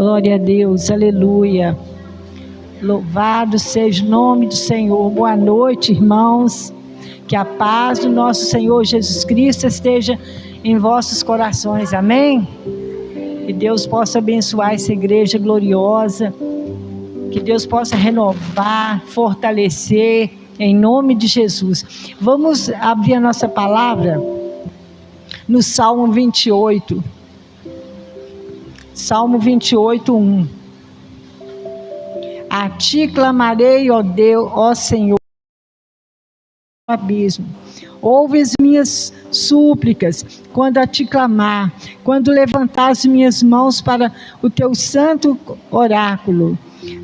Glória a Deus, aleluia. Louvado seja o nome do Senhor. Boa noite, irmãos. Que a paz do nosso Senhor Jesus Cristo esteja em vossos corações, amém? Que Deus possa abençoar essa igreja gloriosa. Que Deus possa renovar, fortalecer, em nome de Jesus. Vamos abrir a nossa palavra no Salmo 28. Salmo 28, 1. A ti clamarei, ó Deus, ó Senhor, no abismo. Ouve as minhas súplicas quando a ti clamar, quando levantar as minhas mãos para o teu santo oráculo.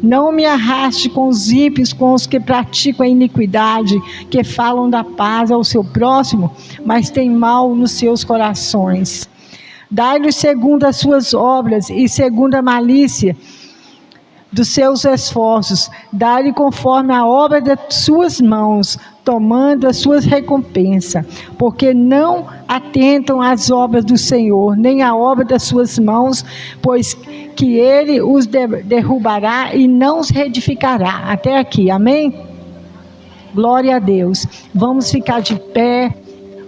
Não me arraste com os ímpios, com os que praticam a iniquidade, que falam da paz ao seu próximo, mas têm mal nos seus corações. Dai-lhes segundo as suas obras e segundo a malícia dos seus esforços. Dai-lhe conforme a obra das suas mãos, tomando as suas recompensas. Porque não atentam às obras do Senhor, nem à obra das suas mãos, pois que ele os derrubará e não os reedificará. Até aqui, amém? Glória a Deus. Vamos ficar de pé.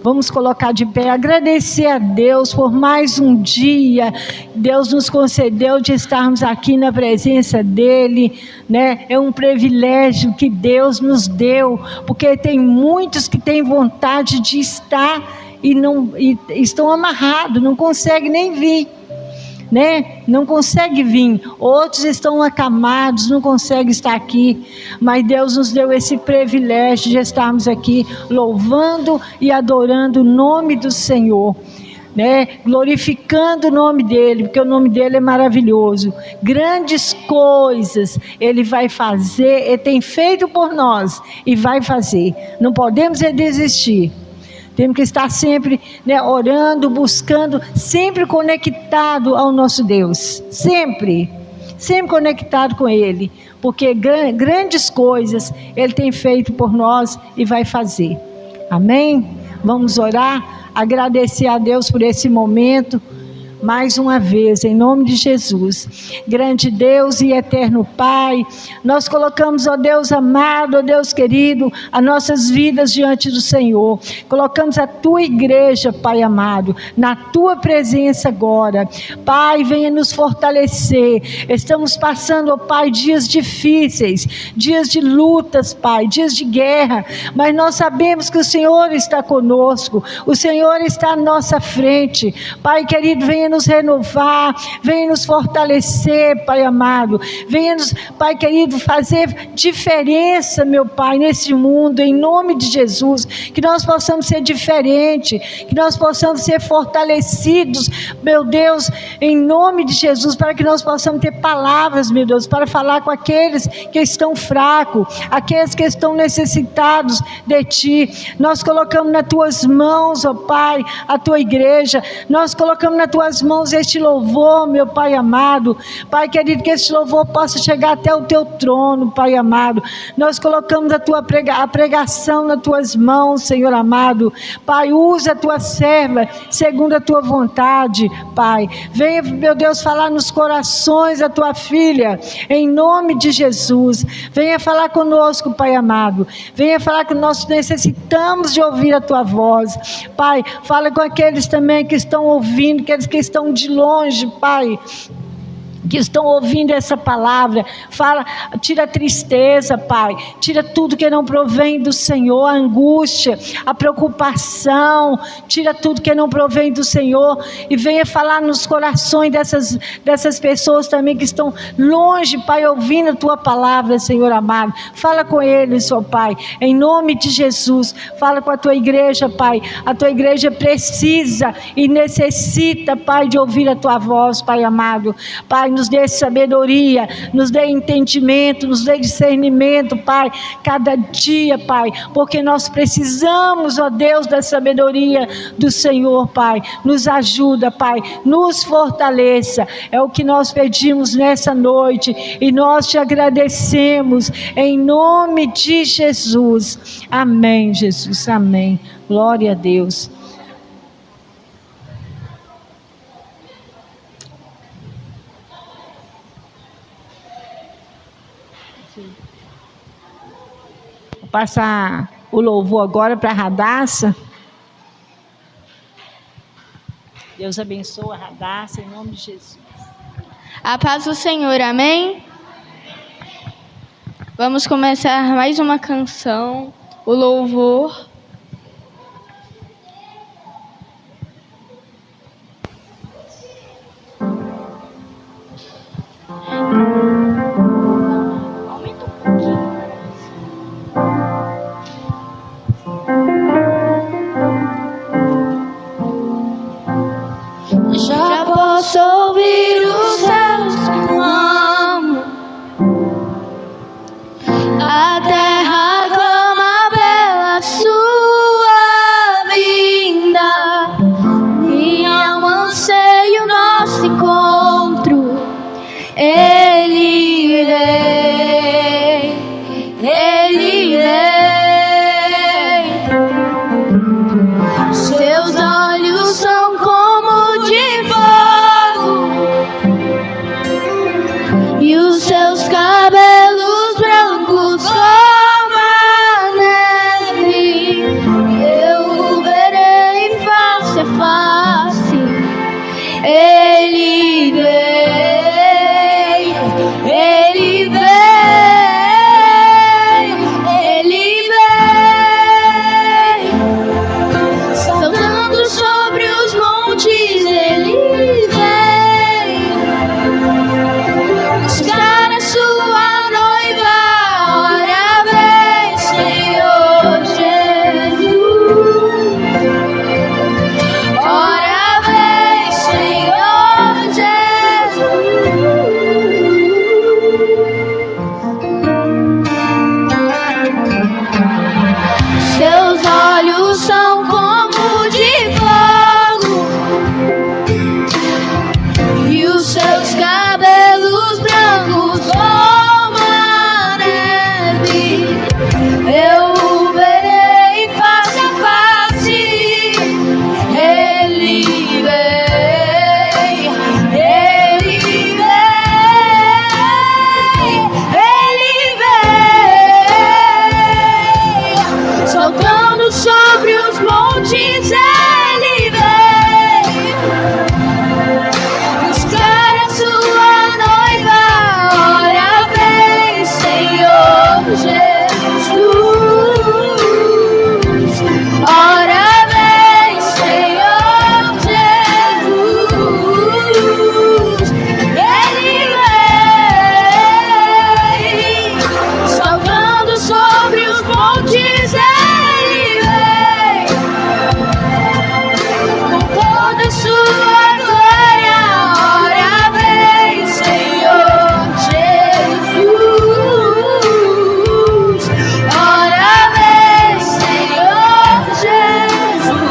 Vamos colocar de pé, agradecer a Deus por mais um dia. Deus nos concedeu de estarmos aqui na presença dEle, né? É um privilégio que Deus nos deu, porque tem muitos que têm vontade de estar e estão amarrados, não conseguem nem vir, né? Não consegue vir. Outros estão acamados, não conseguem estar aqui, mas Deus nos deu esse privilégio de estarmos aqui louvando e adorando o nome do Senhor, né? Glorificando o nome dele, porque o nome dele é maravilhoso. Grandes coisas ele vai fazer, ele tem feito por nós e vai fazer. Não podemos desistir. Temos que estar sempre, né, orando, buscando, sempre conectado ao nosso Deus. Sempre conectado com Ele. Porque grandes coisas Ele tem feito por nós e vai fazer. Amém? Vamos orar, agradecer a Deus por esse momento. Mais uma vez, em nome de Jesus, grande Deus e eterno Pai, nós colocamos, ó Deus amado, ó Deus querido, as nossas vidas diante do Senhor, colocamos a Tua igreja, Pai amado, na Tua presença agora. Pai, venha nos fortalecer. Estamos passando, ó Pai, dias difíceis, dias de lutas, Pai, dias de guerra, mas nós sabemos que o Senhor está conosco, o Senhor está à nossa frente. Pai querido, venha nos renovar, venha nos fortalecer, Pai amado, venha nos, Pai querido, fazer diferença, meu Pai, nesse mundo, em nome de Jesus, que nós possamos ser diferentes, que nós possamos ser fortalecidos, meu Deus, em nome de Jesus, para que nós possamos ter palavras, meu Deus, para falar com aqueles que estão fracos, aqueles que estão necessitados de Ti. Nós colocamos nas Tuas mãos, ó Pai, a Tua igreja, nós colocamos nas Tuas mãos este louvor, meu Pai amado. Pai querido, que este louvor possa chegar até o Teu trono, Pai amado. Nós colocamos a pregação nas Tuas mãos, Senhor amado. Pai, usa a Tua serva segundo a Tua vontade, Pai. Venha, meu Deus, falar nos corações da Tua filha, em nome de Jesus. Venha falar conosco, Pai amado. Venha falar que nós necessitamos de ouvir a Tua voz. Pai, fala com aqueles também que estão ouvindo, aqueles que estão de longe, Pai, que estão ouvindo essa palavra. Fala, tira a tristeza, Pai, tira tudo que não provém do Senhor, a angústia, a preocupação, tira tudo que não provém do Senhor, e venha falar nos corações dessas pessoas também que estão longe, Pai, ouvindo a Tua palavra, Senhor amado. Fala com eles, ó Pai, em nome de Jesus. Fala com a Tua igreja, Pai. A Tua igreja precisa e necessita, Pai, de ouvir a Tua voz, Pai amado. Pai, nos dê sabedoria, nos dê entendimento, nos dê discernimento, Pai, cada dia, Pai, porque nós precisamos, ó Deus, da sabedoria do Senhor, Pai. Nos ajuda, Pai, nos fortaleça. É o que nós pedimos nessa noite e nós te agradecemos em nome de Jesus. Amém, Jesus, amém. Glória a Deus. passar o louvor agora para a Radassa. Deus abençoe a Radassa, em nome de Jesus. A paz do Senhor, amém? Vamos começar mais uma canção, o louvor. Aumenta um pouquinho. Já posso ouvir os céus clamam, a terra clama pela sua vinda. Minha alma anseia o nosso encontro. Ele vem, Ele vem. Seus olhos são como de fogo e os seus cabelos brancos como a neve. Eu o verei face a face. Ele vem, Ele vem, Ele vem. Saltando sobre os montes, Ele vem. Buscar a sua noiva, ora vem, Senhor Jesus. Ora vem, Senhor Jesus. Seus olhos são como de fogo e os seus cabelos brancos como a neve. Eu o verei face a face. Ele vem, Ele vem, Ele vem. Saltando sobre os montes, Ele vem. Buscar a sua noiva, ora vem, Senhor Jesus. Ora vem, Senhor Jesus. Ele vem. Saltando sobre os montes, Ele vem. Com toda a sua glória, ora vem, Senhor Jesus. Ora vem, Senhor Jesus.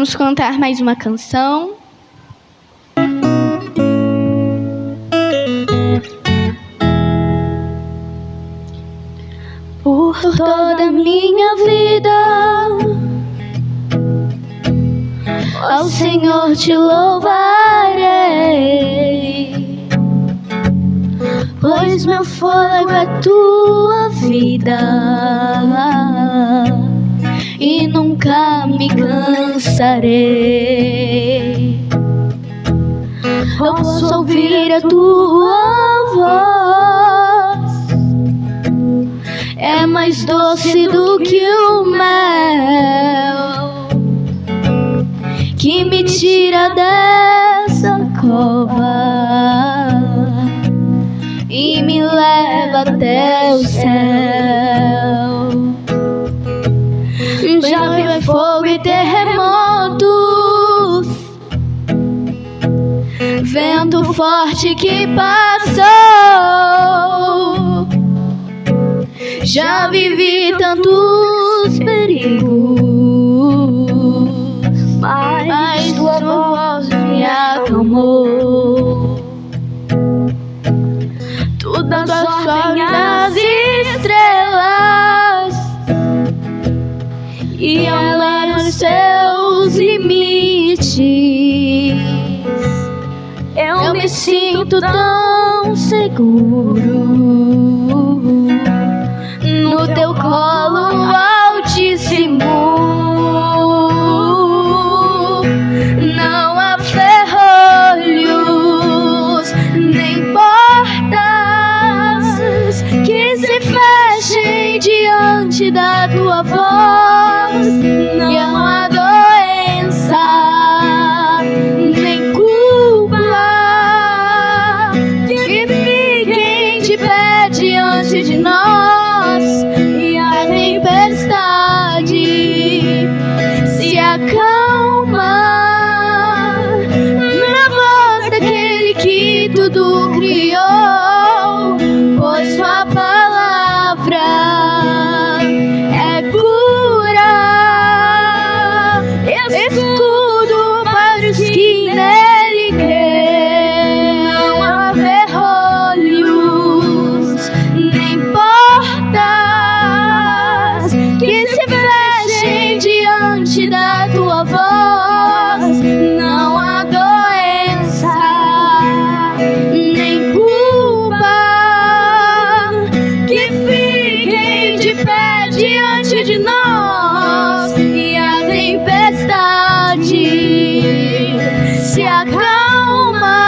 vamos cantar mais uma canção. Por toda a minha vida, ao Senhor te louvarei, pois meu fôlego é tua vida e nunca me cansarei. Eu posso ouvir a tua voz, é mais doce do que o mel, que me tira dessa cova e me leva até o céu. Já vi fogo e terremotos, vento forte que passou. Já vivi tantos perigos, mas tua voz me acalmou. Tudo sobe nas estrelas e além dos seus limites. Eu me sinto tão seguro no teu colo altíssimo. Não há ferrolhos nem portas que se fechem diante da tua voz. Não há doença nem culpa que fiquem de pé diante de nós. E a tempestade se acalma na voz daquele que tudo criou, pois sua palavra é cura, escudo para os que nele crêem. Não há ferrolhos nem portas que se fechem diante da tua voz. Não há doença nem culpa que fiquem de pé diante de nós. E a tempestade se acalma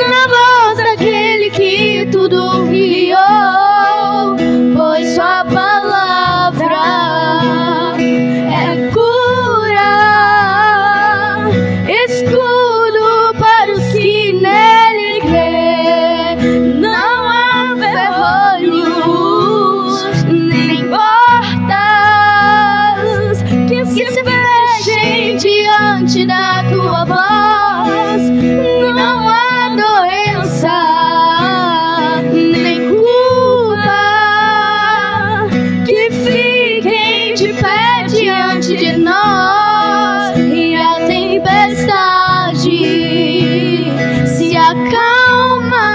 na voz daquele que tudo criou, pois sua palavra é cura, escudo para os que nele crêem. Não há ferrolhos nem portas que se fechem diante da tua voz. Não há doença nem culpa que fiquem de pé diante de nós. E a tempestade se acalma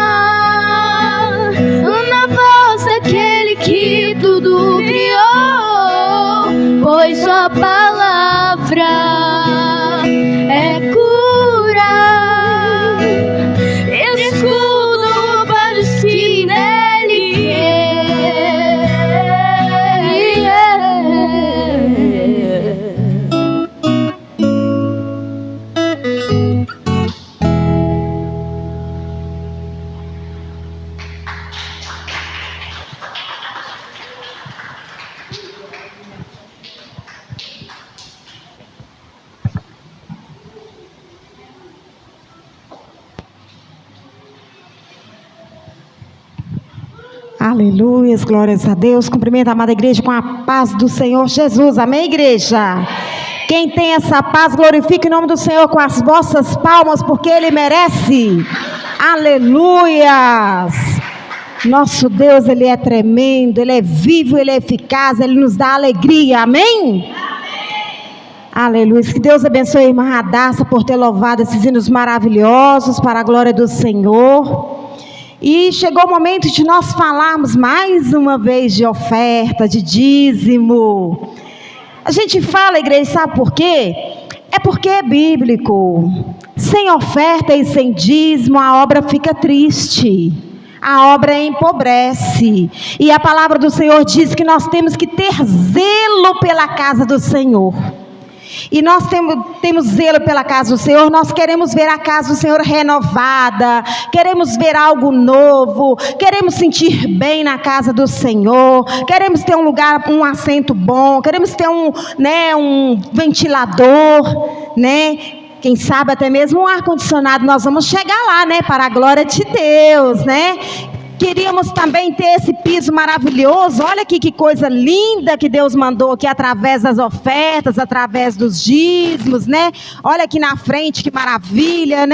na voz daquele que tudo criou, pois sua palavra é cura, escudo para os que nele Aleluia, glórias a Deus. Cumprimento a amada igreja com a paz do Senhor Jesus. Amém, igreja? Quem tem essa paz, glorifique o nome do Senhor com as vossas palmas, porque Ele merece. Aleluias. Nosso Deus, Ele é tremendo, Ele é vivo, Ele é eficaz, Ele nos dá alegria. Amém? Aleluia. Que Deus abençoe a irmã Radassa por ter louvado esses hinos maravilhosos para a glória do Senhor. E chegou o momento de nós falarmos mais uma vez de oferta, de dízimo. A gente fala, igreja, sabe por quê? É porque é bíblico. Sem oferta e sem dízimo, a obra fica triste. A obra empobrece. E a palavra do Senhor diz que nós temos que ter zelo pela casa do Senhor. E nós temos zelo pela casa do Senhor. Nós queremos ver a casa do Senhor renovada, queremos ver algo novo, queremos sentir bem na casa do Senhor, queremos ter um lugar, um assento bom, queremos ter um ventilador, quem sabe até mesmo um ar-condicionado. Nós vamos chegar lá, para a glória de Deus, Queríamos também ter esse piso maravilhoso. Olha aqui que coisa linda que Deus mandou aqui através das ofertas, através dos dízimos, Olha aqui na frente que maravilha,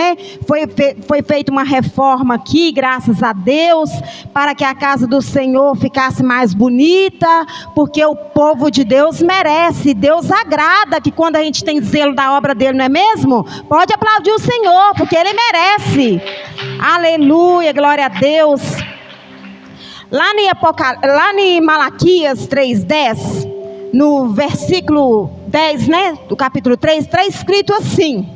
Foi feita uma reforma aqui, graças a Deus, para que a casa do Senhor ficasse mais bonita, porque o povo de Deus merece. Deus agrada que quando a gente tem zelo da obra dele, não é mesmo? Pode aplaudir o Senhor, porque ele merece. Aleluia, glória a Deus. Lá em Malaquias 3:10, no versículo 10, do capítulo 3, está escrito assim: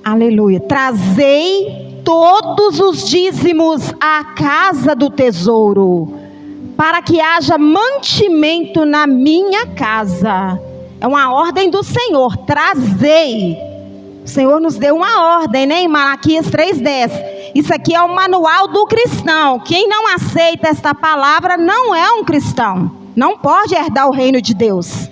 aleluia, trazei todos os dízimos à casa do tesouro, para que haja mantimento na minha casa. É uma ordem do Senhor, trazei. O Senhor nos deu uma ordem, em Malaquias 3:10. Isso aqui é o manual do cristão. Quem não aceita esta palavra não é um cristão. Não pode herdar o reino de Deus.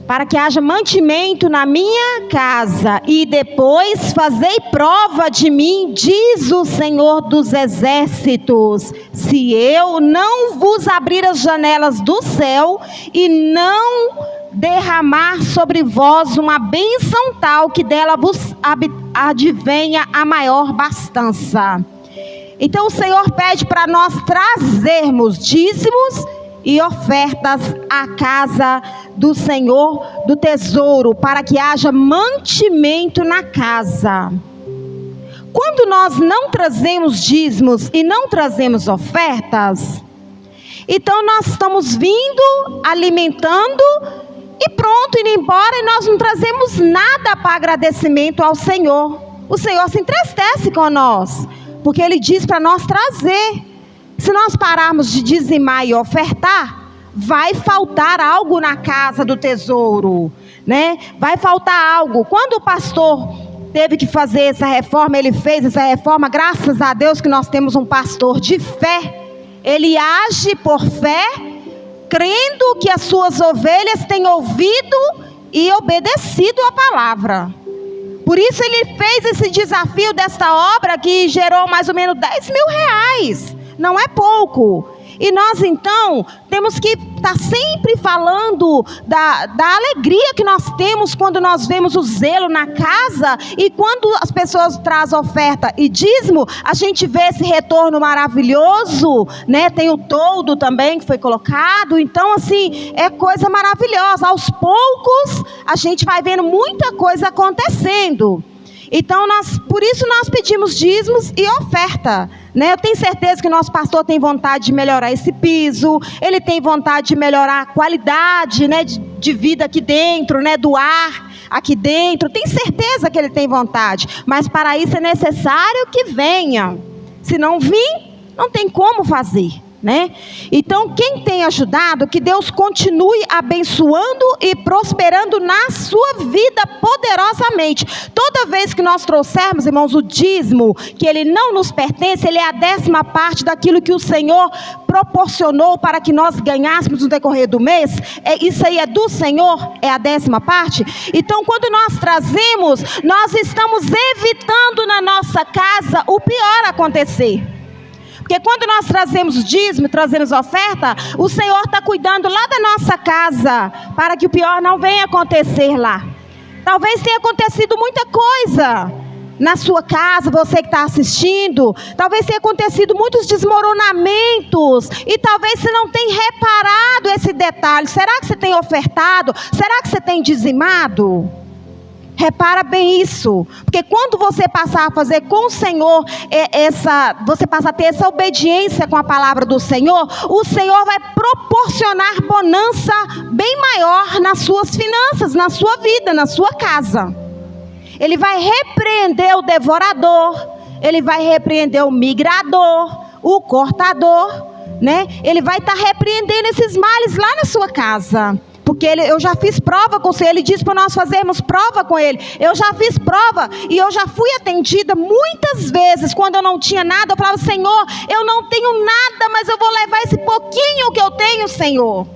Para que haja mantimento na minha casa, e depois fazei prova de mim, diz o Senhor dos exércitos, se eu não vos abrir as janelas do céu e não derramar sobre vós uma bênção tal que dela vos advenha a maior bastança. Então o Senhor pede para nós trazermos dízimos e ofertas à casa do Senhor do tesouro, para que haja mantimento na casa. Quando nós não trazemos dízimos e não trazemos ofertas, então nós estamos vindo, alimentando e pronto, indo embora, e nós não trazemos nada para agradecimento ao Senhor. O Senhor se entristece com nós, porque Ele diz para nós trazer. Se nós pararmos de dizimar e ofertar, vai faltar algo na casa do tesouro, Vai faltar algo. Quando o pastor teve que fazer essa reforma, ele fez essa reforma, graças a Deus que nós temos um pastor de fé. Ele age por fé, crendo que as suas ovelhas têm ouvido e obedecido a palavra. Por isso ele fez esse desafio desta obra, que gerou mais ou menos R$10.000. Não é pouco. E nós então temos que estar sempre falando da alegria que nós temos quando nós vemos o zelo na casa. E quando as pessoas trazem oferta e dízimo, a gente vê esse retorno maravilhoso, Tem o toldo também que foi colocado. Então assim, é coisa maravilhosa. Aos poucos a gente vai vendo muita coisa acontecendo. Então por isso nós pedimos dízimos e oferta, Eu tenho certeza que o nosso pastor tem vontade de melhorar esse piso, ele tem vontade de melhorar a qualidade, de vida aqui dentro, do ar aqui dentro. Tenho certeza que ele tem vontade, mas para isso é necessário que venha. Se não vir, não tem como fazer. Então quem tem ajudado, que Deus continue abençoando e prosperando na sua vida poderosamente. Toda vez que nós trouxermos, irmãos, o dízimo, que ele não nos pertence, ele é a 10ª parte daquilo que o Senhor proporcionou para que nós ganhássemos no decorrer do mês. Isso aí é do Senhor, é a 10ª parte. Então quando nós trazemos, nós estamos evitando na nossa casa o pior acontecer. Porque quando nós trazemos dízimo, trazemos oferta, o Senhor está cuidando lá da nossa casa, para que o pior não venha acontecer lá. Talvez tenha acontecido muita coisa, na sua casa, você que está assistindo, talvez tenha acontecido muitos desmoronamentos, e talvez você não tenha reparado esse detalhe. Será que você tem ofertado? Será que você tem dizimado? Repara bem isso, porque quando você passar a fazer com o Senhor, você passa a ter essa obediência com a palavra do Senhor, o Senhor vai proporcionar bonança bem maior nas suas finanças, na sua vida, na sua casa. Ele vai repreender o devorador, ele vai repreender o migrador, o cortador, né? Ele vai estar repreendendo esses males lá na sua casa. Porque eu já fiz prova com o Senhor. Ele disse para nós fazermos prova com Ele. Eu já fiz prova e eu já fui atendida muitas vezes. Quando eu não tinha nada, eu falava: Senhor, eu não tenho nada, mas eu vou levar esse pouquinho que eu tenho, Senhor.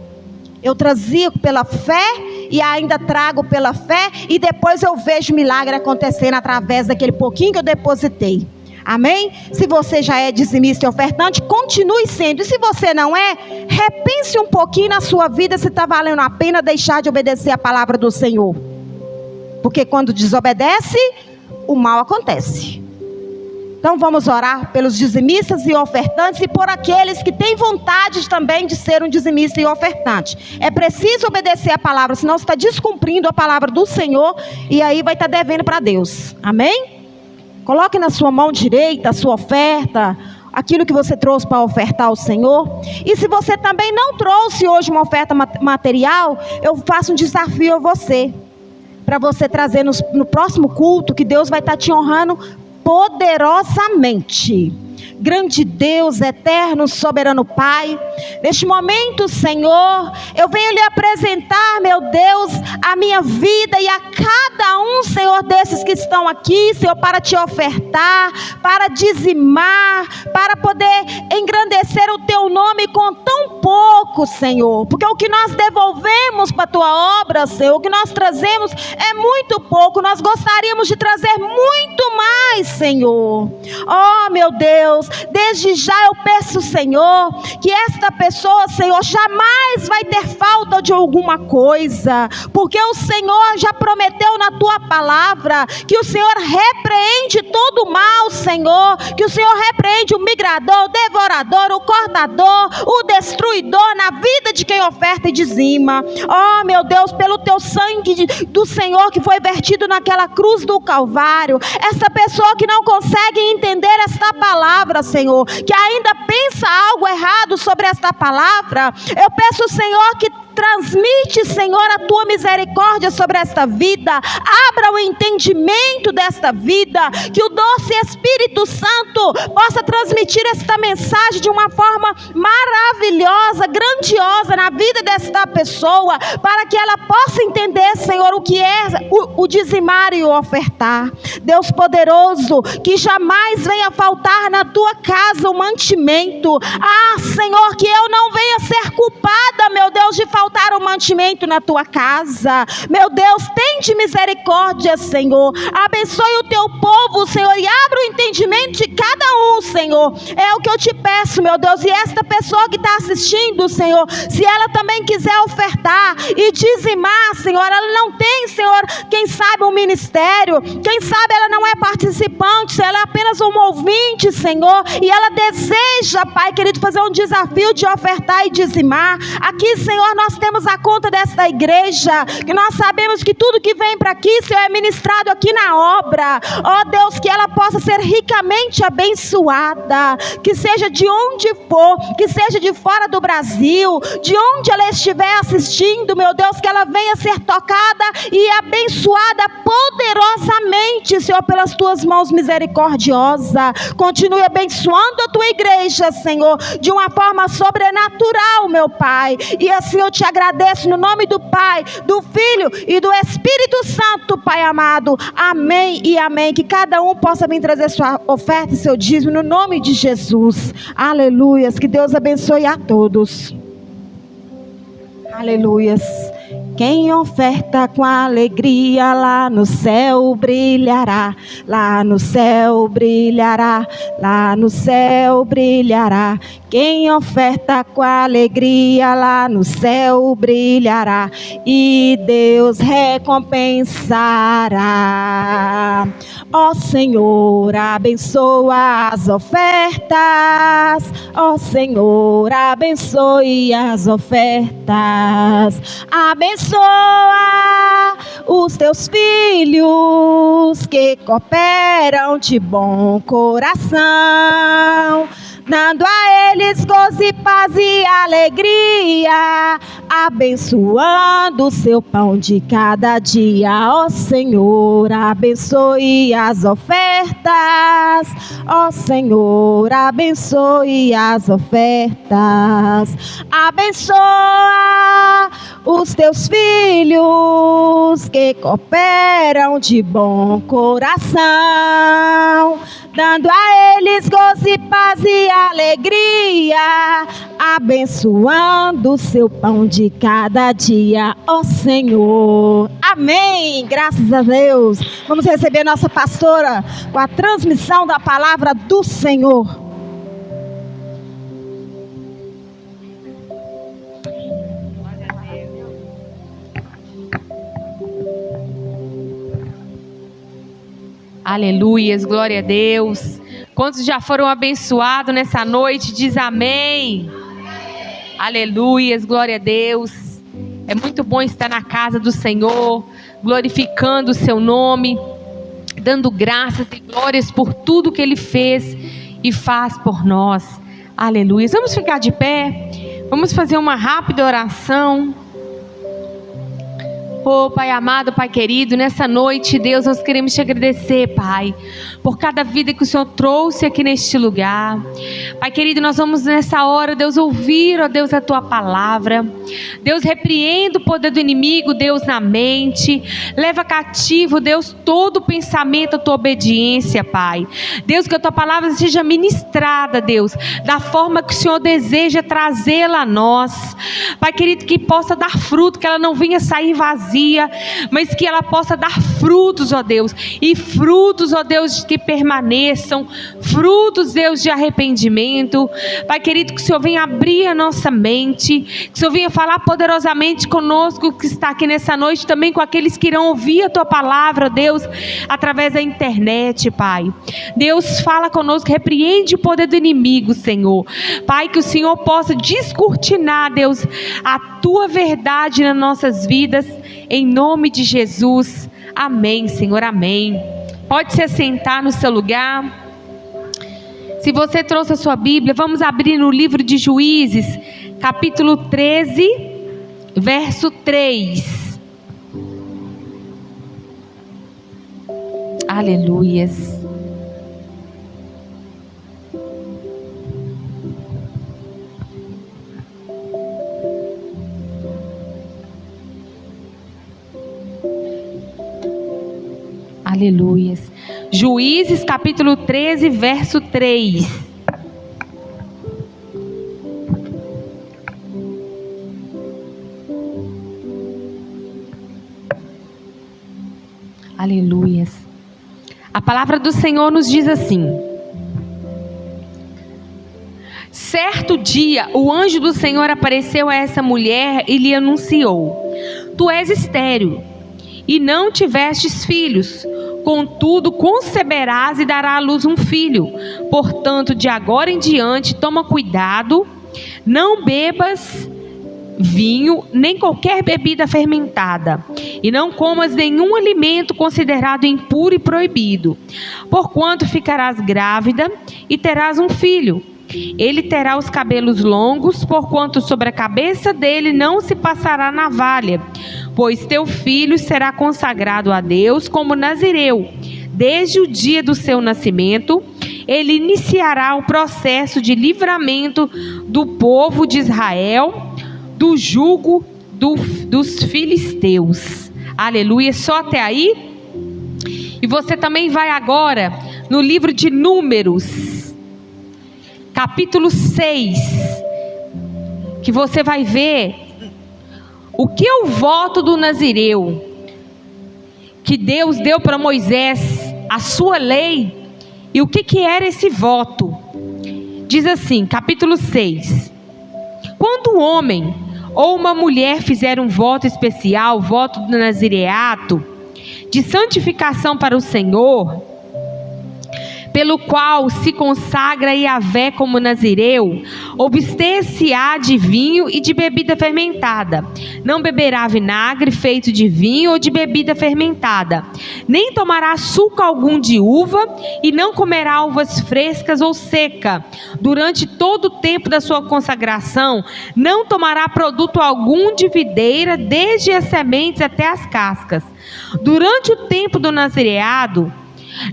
Eu trazia pela fé e ainda trago pela fé, e depois eu vejo milagre acontecendo através daquele pouquinho que eu depositei. Amém? Se você já é dizimista e ofertante, continue sendo. E se você não é, repense um pouquinho na sua vida se está valendo a pena deixar de obedecer a palavra do Senhor. Porque quando desobedece, o mal acontece. Então vamos orar pelos dizimistas e ofertantes, e por aqueles que têm vontade também de ser um dizimista e ofertante. É preciso obedecer a palavra, senão você está descumprindo a palavra do Senhor, e aí vai estar devendo para Deus. Amém? Coloque na sua mão direita a sua oferta, aquilo que você trouxe para ofertar ao Senhor. E se você também não trouxe hoje uma oferta material, eu faço um desafio a você, para você trazer no próximo culto, que Deus vai estar te honrando poderosamente. Grande Deus, eterno, soberano Pai, neste momento, Senhor, eu venho lhe apresentar, meu Deus, a minha vida e a cada um, Senhor, desses que estão aqui, Senhor, para te ofertar, para dizimar, para poder engrandecer o teu nome com tão pouco, Senhor, porque o que nós devolvemos para a tua obra, Senhor, o que nós trazemos é muito pouco. Nós gostaríamos de trazer muito mais, Senhor. Oh, meu Deus, desde já eu peço, Senhor, que esta pessoa, Senhor, jamais vai ter falta de alguma coisa, porque o Senhor já prometeu na tua palavra que o Senhor repreende todo o mal, Senhor, que o Senhor repreende o migrador, o devorador, o cortador, o destruidor na vida de quem oferta e dizima. Oh, meu Deus, pelo teu sangue do Senhor que foi vertido naquela cruz do Calvário, essa pessoa que não consegue entender esta palavra, Senhor, que ainda pensa algo errado sobre esta palavra, eu peço, Senhor, que transmite, Senhor, a tua misericórdia sobre esta vida, abra o entendimento desta vida, que o doce Espírito Santo possa transmitir esta mensagem de uma forma maravilhosa, grandiosa na vida desta pessoa, para que ela possa entender, Senhor, o que é o dizimar e o ofertar. Deus poderoso, que jamais venha faltar na tua casa o mantimento. Ah, Senhor, que eu não venha ser culpada, meu Deus, de faltar o mantimento na tua casa. Meu Deus, tende misericórdia, Senhor. Abençoe o teu povo, Senhor, e abra o entendimento de cada um, Senhor. É o que eu te peço, meu Deus. E esta pessoa que está assistindo, Senhor, se ela também quiser ofertar e dizimar, Senhor, ela não tem, Senhor, quem sabe um ministério, quem sabe ela não é participante, ela é apenas um ouvinte, Senhor, e ela deseja, Pai querido, fazer um desafio de ofertar e dizimar. Aqui, Senhor, nós temos a conta desta igreja, que nós sabemos que tudo que vem para aqui, Senhor, é ministrado aqui na obra. Ó Deus, que ela possa ser ricamente abençoada, que seja de onde for, que seja de fora do Brasil, de onde ela estiver assistindo, meu Deus, que ela venha ser tocada e abençoada poderosamente, Senhor, pelas tuas mãos misericordiosas. Continue abençoando a tua igreja, Senhor, de uma forma sobrenatural, meu Pai. E assim eu te agradeço no nome do Pai, do Filho e do Espírito Santo, Pai amado. Amém e amém. Que cada um possa vir trazer sua oferta e seu dízimo no nome de Jesus. Aleluias. Que Deus abençoe a todos. Aleluias. Quem oferta com alegria lá no céu brilhará, lá no céu brilhará, lá no céu brilhará. Quem oferta com alegria lá no céu brilhará e Deus recompensará. Ó Senhor, abençoa as ofertas. Ó Senhor, abençoe as ofertas. Abençoa os teus filhos que cooperam de bom coração, dando a eles gozo e paz e alegria, abençoando o seu pão de cada dia. Ó Senhor, abençoe as ofertas. Ó Senhor, abençoe as ofertas. Abençoa os teus filhos que cooperam de bom coração, dando a eles gozo e paz e alegria, abençoando o seu pão de cada dia. Ó Senhor, amém, graças a Deus. Vamos receber nossa pastora com a transmissão da palavra do Senhor. Aleluias, glória a Deus. Quantos já foram abençoados nessa noite? Diz amém. Aleluias, glória a Deus. É muito bom estar na casa do Senhor, glorificando o seu nome, dando graças e glórias por tudo que Ele fez e faz por nós. Aleluias. Vamos ficar de pé, vamos fazer uma rápida oração. Oh, Pai amado, Pai querido, nessa noite, Deus, nós queremos te agradecer, Pai, por cada vida que o Senhor trouxe aqui neste lugar. Pai querido, nós vamos nessa hora, Deus, ouvir, ó Deus, a Tua palavra. Deus, repreenda o poder do inimigo, Deus, na mente. Leva cativo, Deus, todo o pensamento à Tua obediência, Pai. Deus, que a Tua palavra seja ministrada, Deus, da forma que o Senhor deseja trazê-la a nós. Pai querido, que possa dar fruto, que ela não venha sair vazia, mas que ela possa dar frutos, ó Deus, e frutos, ó Deus, que permaneçam, frutos, Deus, de arrependimento. Pai querido, que o Senhor venha abrir a nossa mente, que o Senhor venha falar poderosamente conosco, que está aqui nessa noite, também com aqueles que irão ouvir a Tua palavra, ó Deus, através da internet, Pai. Deus, fala conosco, repreende o poder do inimigo, Senhor. Pai, que o Senhor possa descortinar, Deus, a Tua verdade nas nossas vidas, em nome de Jesus. Amém, Senhor, amém. Pode se assentar no seu lugar. Se você trouxe a sua Bíblia, vamos abrir no livro de Juízes, capítulo 13, verso 3. Aleluias. Aleluias. Juízes capítulo 13, verso 3. Aleluias. A palavra do Senhor nos diz assim: certo dia, o anjo do Senhor apareceu a essa mulher e lhe anunciou: tu és estéril e não tivestes filhos, contudo conceberás e darás à luz um filho. Portanto, de agora em diante, toma cuidado, não bebas vinho, nem qualquer bebida fermentada, e não comas nenhum alimento considerado impuro e proibido, porquanto ficarás grávida e terás um filho. Ele terá os cabelos longos, porquanto sobre a cabeça dele não se passará navalha, pois teu filho será consagrado a Deus como nazireu. Desde o dia do seu nascimento, ele iniciará o processo de livramento do povo de Israel do jugo dos filisteus. Aleluia, só até aí? E você também vai agora no livro de Números, capítulo 6, que você vai ver o que é o voto do nazireu, que Deus deu para Moisés, a sua lei, e o que era esse voto. diz assim, capítulo 6. Quando um homem ou uma mulher fizer um voto especial, voto do nazireato, de santificação para o Senhor, pelo qual se consagra Yahvé como nazireu, abster-se-á de vinho e de bebida fermentada. Não beberá vinagre feito de vinho ou de bebida fermentada, nem tomará suco algum de uva, e não comerá uvas frescas ou seca. Durante todo o tempo da sua consagração, não tomará produto algum de videira, desde as sementes até as cascas. Durante o tempo do nazireado,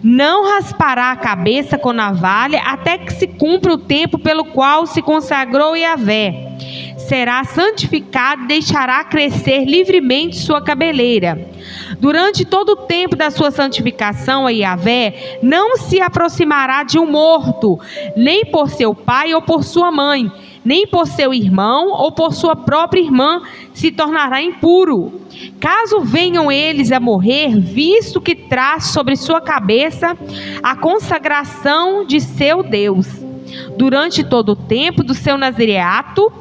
não raspará a cabeça com navalha, até que se cumpra o tempo pelo qual se consagrou Yahvé. Será santificado e deixará crescer livremente sua cabeleira. Durante todo o tempo da sua santificação a Yahvé, não se aproximará de um morto, nem por seu pai ou por sua mãe, nem por seu irmão ou por sua própria irmã se tornará impuro. Caso venham eles a morrer, visto que traz sobre sua cabeça a consagração de seu Deus. Durante todo o tempo do seu nazireato,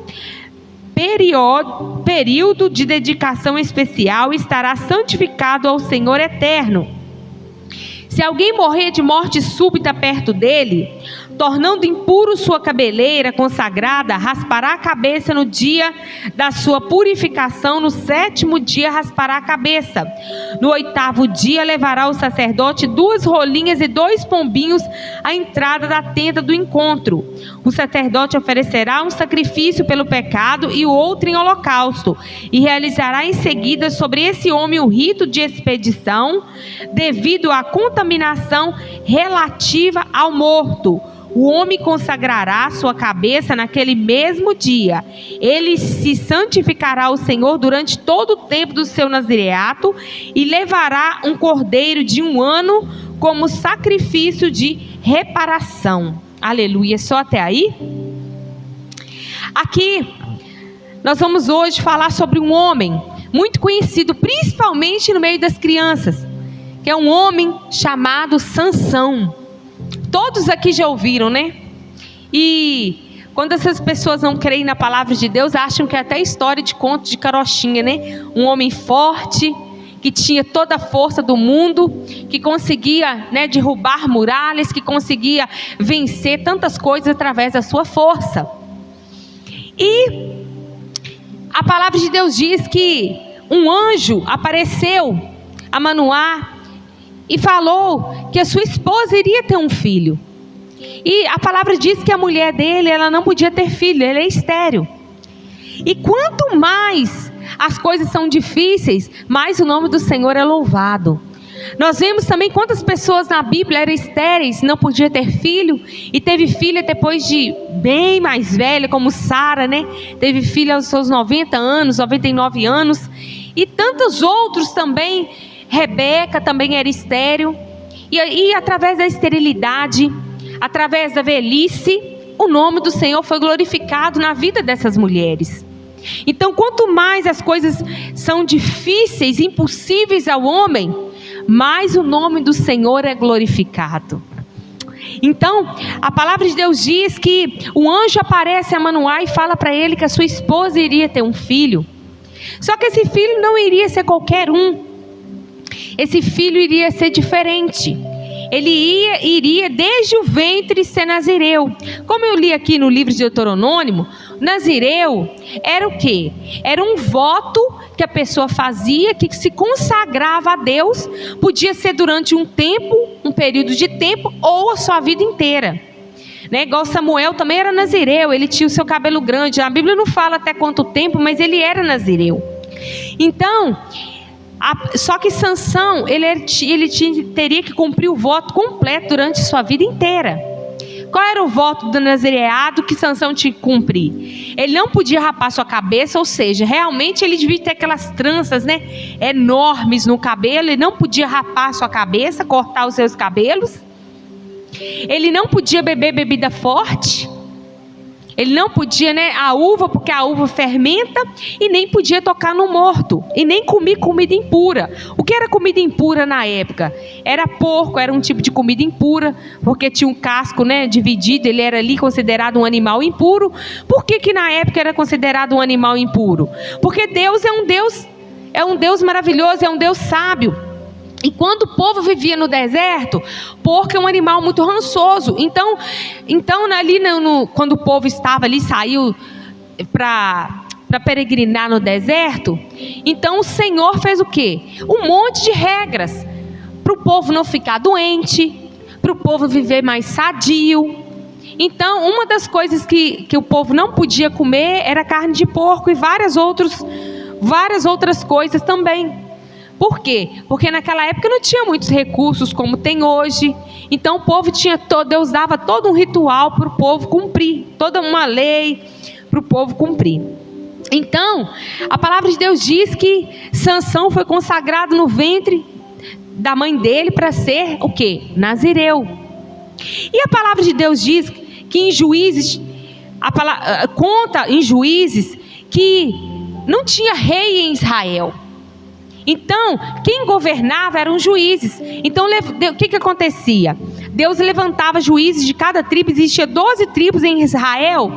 período de dedicação especial, estará santificado ao Senhor eterno. Se alguém morrer de morte súbita perto dele, tornando impuro sua cabeleira consagrada, raspará a cabeça no dia da sua purificação. No 7º dia raspará a cabeça. No 8º dia levará o sacerdote 2 rolinhas e 2 pombinhos à entrada da tenda do encontro. O sacerdote oferecerá um sacrifício pelo pecado e o outro em holocausto, e realizará em seguida sobre esse homem o rito de expedição, devido à contaminação relativa ao morto. O homem consagrará sua cabeça naquele mesmo dia. Ele se santificará ao Senhor durante todo o tempo do seu nazireato e levará um cordeiro de 1 ano como sacrifício de reparação. Aleluia. Só até aí? Aqui, nós vamos hoje falar sobre um homem muito conhecido, principalmente no meio das crianças, que é um homem chamado Sansão. Todos aqui já ouviram, né? E quando essas pessoas não creem na palavra de Deus, acham que é até história de conto de carochinha, né? Um homem forte, que tinha toda a força do mundo, que conseguia, né, derrubar muralhas, que conseguia vencer tantas coisas através da sua força. E a palavra de Deus diz que um anjo apareceu a Manoá e falou que a sua esposa iria ter um filho. E a palavra diz que a mulher dele, ela não podia ter filho, ela é estéril. E quanto mais as coisas são difíceis, mais o nome do Senhor é louvado. Nós vemos também quantas pessoas na Bíblia eram estéreis, não podiam ter filho, e teve filha depois de bem mais velha, como Sara, né? Teve filha aos seus 90 anos, 99 anos, e tantos outros também. Rebeca também era estéril, e através da esterilidade, através da velhice, o nome do Senhor foi glorificado na vida dessas mulheres. Então, quanto mais as coisas são difíceis, impossíveis ao homem, mais o nome do Senhor é glorificado. Então, a palavra de Deus diz que o anjo aparece a Manoá e fala para ele que a sua esposa iria ter um filho. Só que esse filho não iria ser qualquer um. Esse filho iria ser diferente. Ele iria desde o ventre ser nazireu. Como eu li aqui no livro de Deuteronômio, nazireu era o quê? Era um voto que a pessoa fazia, que se consagrava a Deus. Podia ser durante um tempo, um período de tempo, ou a sua vida inteira, né? Igual Samuel também era nazireu, ele tinha o seu cabelo grande. A Bíblia não fala até quanto tempo, mas ele era nazireu. Então, só que Sansão, teria que cumprir o voto completo durante sua vida inteira. Qual era o voto do nazireado que Sansão tinha que cumprir? Ele não podia rapar sua cabeça, ou seja, realmente ele devia ter aquelas tranças, né, enormes no cabelo. Ele não podia rapar sua cabeça, cortar os seus cabelos. Ele não podia beber bebida forte. Ele não podia, né, a uva, porque a uva fermenta, e nem podia tocar no morto, e nem comer comida impura. O que era comida impura na época? Era porco, era um tipo de comida impura, porque tinha um casco, né, dividido, ele era ali considerado um animal impuro. Por que na época era considerado um animal impuro? Porque Deus é um Deus maravilhoso, é um Deus sábio. E quando o povo vivia no deserto, porco é um animal muito rançoso. Então ali quando o povo estava ali, saiu para peregrinar no deserto, então o Senhor fez o quê? Um monte de regras para o povo não ficar doente, para o povo viver mais sadio. Então, uma das coisas que o povo não podia comer era carne de porco e várias outras coisas também. Por quê? Porque naquela época não tinha muitos recursos como tem hoje. Então o povo Deus dava todo um ritual para o povo cumprir, toda uma lei para o povo cumprir. Então, a palavra de Deus diz que Sansão foi consagrado no ventre da mãe dele para ser o quê? Nazireu. E a palavra de Deus diz que em Juízes, conta em Juízes que não tinha rei em Israel. Então, quem governava eram os juízes. Então, o que acontecia? Deus levantava juízes de cada tribo, existia 12 tribos em Israel.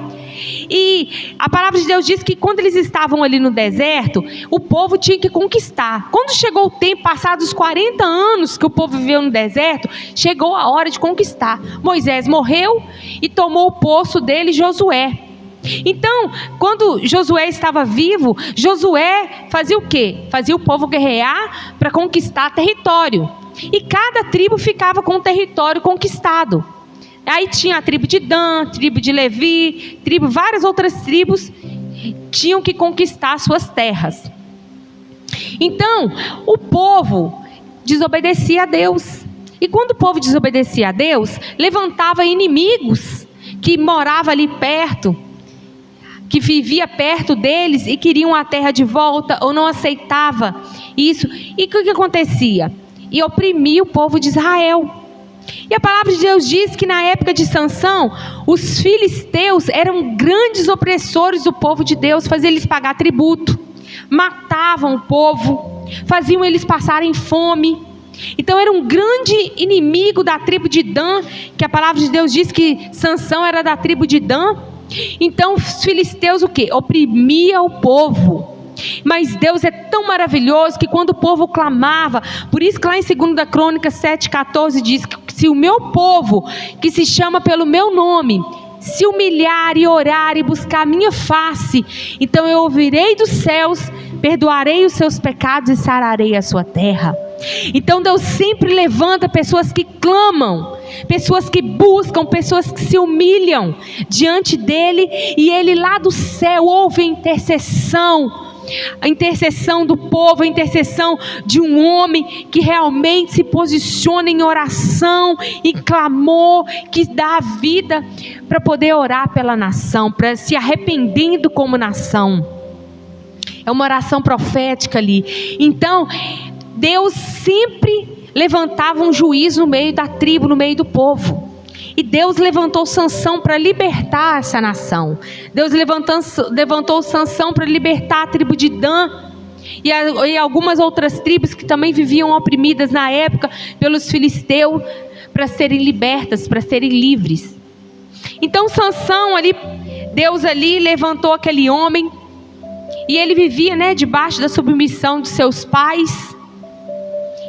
E a palavra de Deus diz que quando eles estavam ali no deserto, o povo tinha que conquistar. Quando chegou o tempo, passados os 40 anos que o povo viveu no deserto, chegou a hora de conquistar. Moisés morreu e tomou o posto dele Josué. Então, quando Josué estava vivo, Josué fazia o quê? Fazia o povo guerrear para conquistar território. E cada tribo ficava com o território conquistado. Aí tinha a tribo de Dan, tribo de Levi, várias outras tribos tinham que conquistar suas terras. Então, o povo desobedecia a Deus. E quando o povo desobedecia a Deus, levantava inimigos que moravam ali perto, que vivia perto deles e queriam a terra de volta ou não aceitava isso. E o que acontecia? E oprimia o povo de Israel. E a palavra de Deus diz que na época de Sansão, os filisteus eram grandes opressores do povo de Deus, faziam eles pagar tributo, matavam o povo, faziam eles passarem fome. Então era um grande inimigo da tribo de Dan, que a palavra de Deus diz que Sansão era da tribo de Dan. Então os filisteus o quê? Oprimia o povo. Mas Deus é tão maravilhoso que quando o povo clamava, por isso que lá em 2 Crônicas 7,14 diz que se o meu povo, que se chama pelo meu nome, se humilhar e orar e buscar a minha face, então eu ouvirei dos céus, perdoarei os seus pecados e sararei a sua terra. Então Deus sempre levanta pessoas que clamam, pessoas que buscam, pessoas que se humilham diante dele, e ele lá do céu ouve a intercessão do povo, a intercessão de um homem que realmente se posiciona em oração, em clamor, que dá a vida para poder orar pela nação, para se arrependendo como nação. É uma oração profética ali. Então Deus sempre levantava um juiz no meio da tribo, no meio do povo. E Deus levantou Sansão para libertar essa nação. Deus levantou Sansão para libertar a tribo de Dan e algumas outras tribos que também viviam oprimidas na época pelos filisteus, para serem libertas, para serem livres. Então Sansão ali, Deus ali levantou aquele homem, e ele vivia, né, debaixo da submissão de seus pais.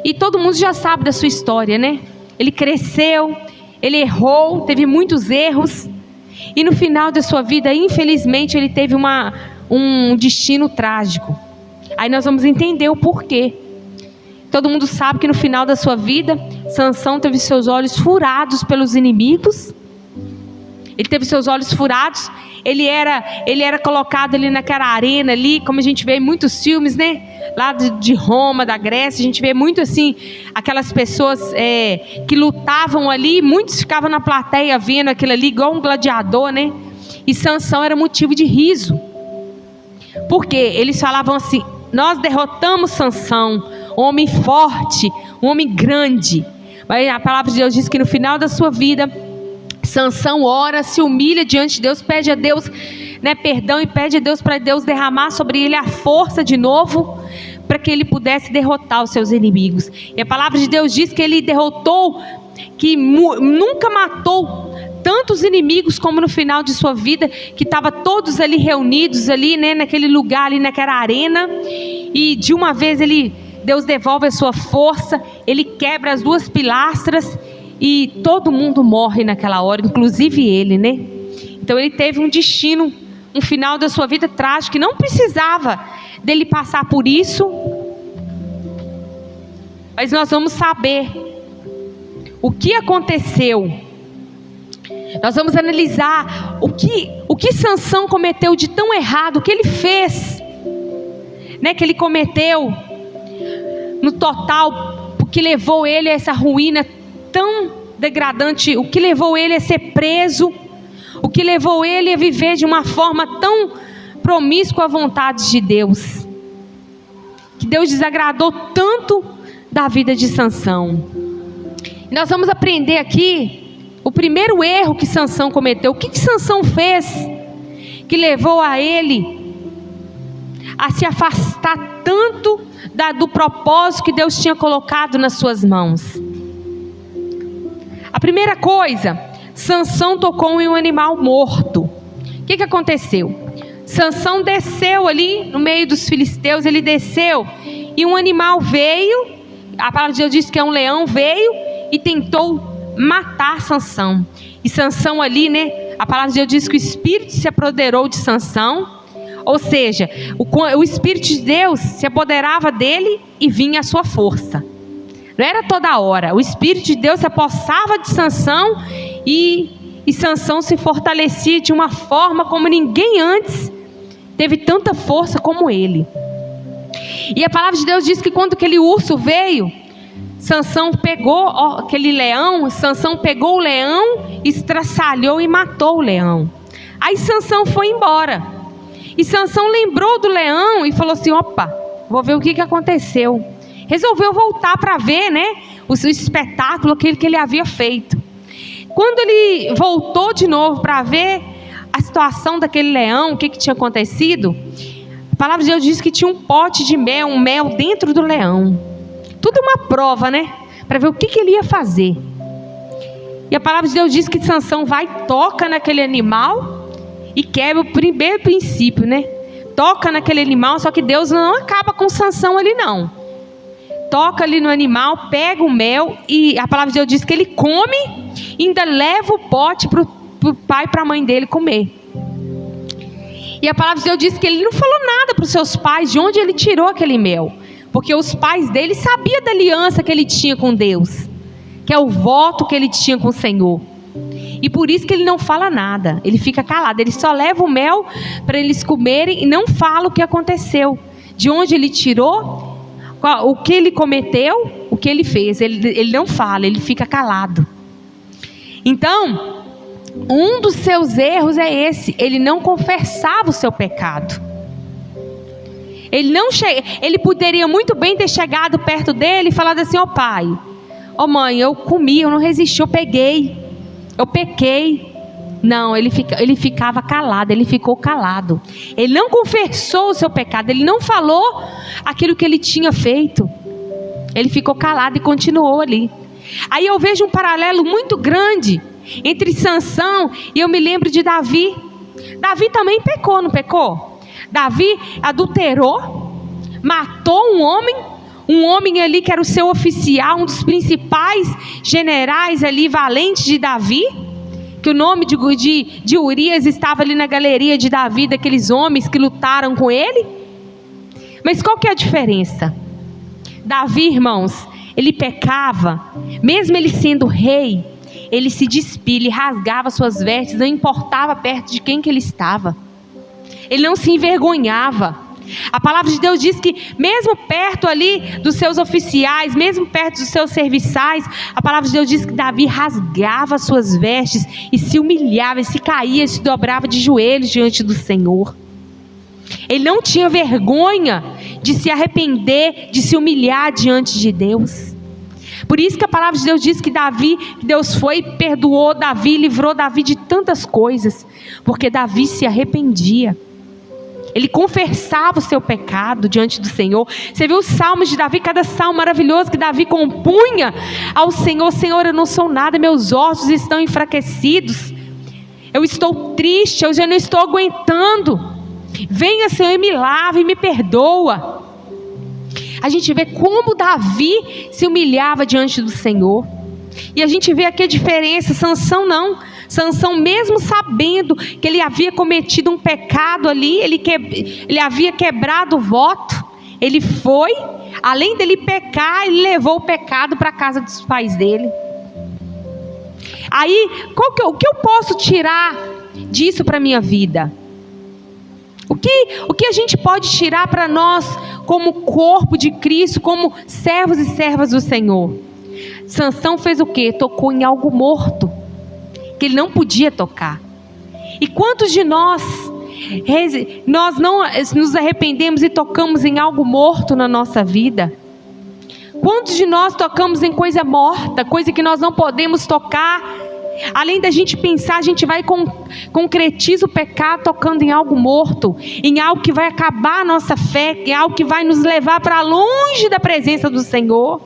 E todo mundo já sabe da sua história, né? Ele cresceu, ele errou, teve muitos erros. E no final da sua vida, infelizmente, ele teve um destino trágico. Aí nós vamos entender o porquê. Todo mundo sabe que no final da sua vida, Sansão teve seus olhos furados pelos inimigos. Ele teve seus olhos furados. Ele era colocado ali naquela arena ali, como a gente vê em muitos filmes, né? Lá de Roma, da Grécia, a gente vê muito assim, aquelas pessoas que lutavam ali, muitos ficavam na plateia vendo aquilo ali, igual um gladiador, né? E Sansão era motivo de riso. Por quê? Eles falavam assim: nós derrotamos Sansão, um homem forte, um homem grande. Mas a palavra de Deus diz que no final da sua vida, Sansão ora, se humilha diante de Deus, pede a Deus, perdão, e pede a Deus para Deus derramar sobre ele a força de novo, para que ele pudesse derrotar os seus inimigos. E a palavra de Deus diz que ele derrotou, que nunca matou tantos inimigos como no final de sua vida, que estavam todos ali reunidos ali, naquele lugar ali, naquela arena, e de uma vez Deus devolve a sua força, ele quebra as 2 pilastras, e todo mundo morre naquela hora, inclusive ele, Então ele teve um destino, um final da sua vida trágico, que não precisava dele passar por isso, mas nós vamos saber o que aconteceu. Nós vamos analisar o que Sansão cometeu de tão errado, o que ele fez, que ele cometeu no total, o que levou ele a essa ruína tão degradante, o que levou ele a ser preso, o que levou ele a viver de uma forma tão promíscua à vontade de Deus, que Deus desagradou tanto da vida de Sansão. E nós vamos aprender aqui o primeiro erro que Sansão cometeu. O que Sansão fez que levou a ele a se afastar tanto do propósito que Deus tinha colocado nas suas mãos? A primeira coisa, Sansão tocou em um animal morto. O que aconteceu? Sansão desceu ali no meio dos filisteus, ele desceu e um animal veio, a palavra de Deus diz que é um leão, veio e tentou matar Sansão. E Sansão ali, a palavra de Deus diz que o Espírito se apoderou de Sansão, ou seja, o Espírito de Deus se apoderava dele e vinha a sua força. Não era toda hora, o Espírito de Deus se apossava de Sansão e Sansão se fortalecia de uma forma como ninguém antes teve tanta força como ele. E a palavra de Deus diz que quando aquele urso veio, Sansão pegou aquele leão, Sansão pegou o leão, estraçalhou e matou o leão. Aí Sansão foi embora. E Sansão lembrou do leão e falou assim: opa, vou ver o que aconteceu. Resolveu voltar para ver, o espetáculo, aquele que ele havia feito. Quando ele voltou de novo para ver a situação daquele leão, o que tinha acontecido, a palavra de Deus diz que tinha um pote de mel, um mel dentro do leão. Tudo uma prova, para ver o que ele ia fazer. E a palavra de Deus diz que Sansão vai, toca naquele animal e quebra o primeiro princípio, Toca naquele animal, só que Deus não acaba com Sansão ali não. Toca ali no animal, pega o mel e a palavra de Deus diz que ele come e ainda leva o pote para o pai e para a mãe dele comer. E a palavra de Deus diz que ele não falou nada para os seus pais de onde ele tirou aquele mel. Porque os pais dele sabiam da aliança que ele tinha com Deus, que é o voto que ele tinha com o Senhor. E por isso que ele não fala nada, ele fica calado, ele só leva o mel para eles comerem e não fala o que aconteceu, de onde ele tirou, o que ele cometeu, o que ele fez. Ele não fala, ele fica calado. Então, um dos seus erros é esse: ele não confessava o seu pecado. Ele poderia muito bem ter chegado perto dele e falado assim: ó pai, ó mãe, eu comi, eu não resisti, eu peguei, eu pequei. Não, ele ficava calado, ele ficou calado. Ele não confessou o seu pecado, ele não falou aquilo que ele tinha feito. Ele ficou calado e continuou ali. Aí eu vejo um paralelo muito grande entre Sansão e eu me lembro de Davi. Davi também pecou, não pecou? Davi adulterou, matou um homem ali que era o seu oficial, um dos principais generais ali, valentes de Davi, que o nome de Urias estava ali na galeria de Davi, daqueles homens que lutaram com ele. Mas qual que é a diferença? Davi, irmãos, ele pecava, mesmo ele sendo rei, ele se despia, ele rasgava suas vestes, não importava perto de quem que ele estava. Ele não se envergonhava. A palavra de Deus diz que mesmo perto ali dos seus oficiais, mesmo perto dos seus serviçais, a palavra de Deus diz que Davi rasgava suas vestes e se humilhava, e se caía, e se dobrava de joelhos diante do Senhor. Ele não tinha vergonha de se arrepender, de se humilhar diante de Deus. Por isso que a palavra de Deus diz que Deus foi e perdoou Davi, livrou Davi de tantas coisas, porque Davi se arrependia. Ele confessava o seu pecado diante do Senhor. Você viu os salmos de Davi, cada salmo maravilhoso que Davi compunha ao Senhor. Senhor, eu não sou nada, meus ossos estão enfraquecidos. Eu estou triste, eu já não estou aguentando. Venha, Senhor, e me lava e me perdoa. A gente vê como Davi se humilhava diante do Senhor. E a gente vê aqui a diferença. Sansão não. Sansão, mesmo sabendo que ele havia cometido um pecado ali, ele havia quebrado o voto, ele foi, além dele pecar, ele levou o pecado para a casa dos pais dele. Aí, o que eu posso tirar disso para a minha vida? O que a gente pode tirar para nós, como corpo de Cristo, como servos e servas do Senhor? Sansão fez o quê? Tocou em algo morto, que ele não podia tocar. E quantos de nós não nos arrependemos e tocamos em algo morto na nossa vida? Quantos de nós tocamos em coisa morta, coisa que nós não podemos tocar? Além da gente pensar, a gente vai concretiza o pecado tocando em algo morto, em algo que vai acabar a nossa fé, em algo que vai nos levar para longe da presença do Senhor.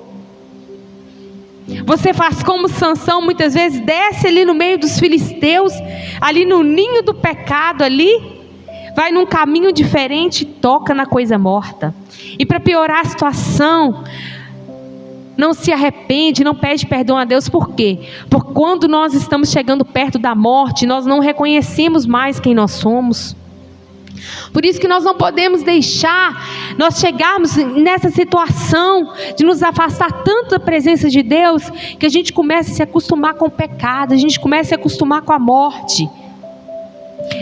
Você faz como Sansão, muitas vezes desce ali no meio dos filisteus, ali no ninho do pecado ali, vai num caminho diferente e toca na coisa morta. E para piorar a situação, não se arrepende, não pede perdão a Deus. Por quê? Porque quando nós estamos chegando perto da morte, nós não reconhecemos mais quem nós somos. Por isso que nós não podemos deixar nós chegarmos nessa situação de nos afastar tanto da presença de Deus, que a gente comece a se acostumar com o pecado, a gente comece a se acostumar com a morte,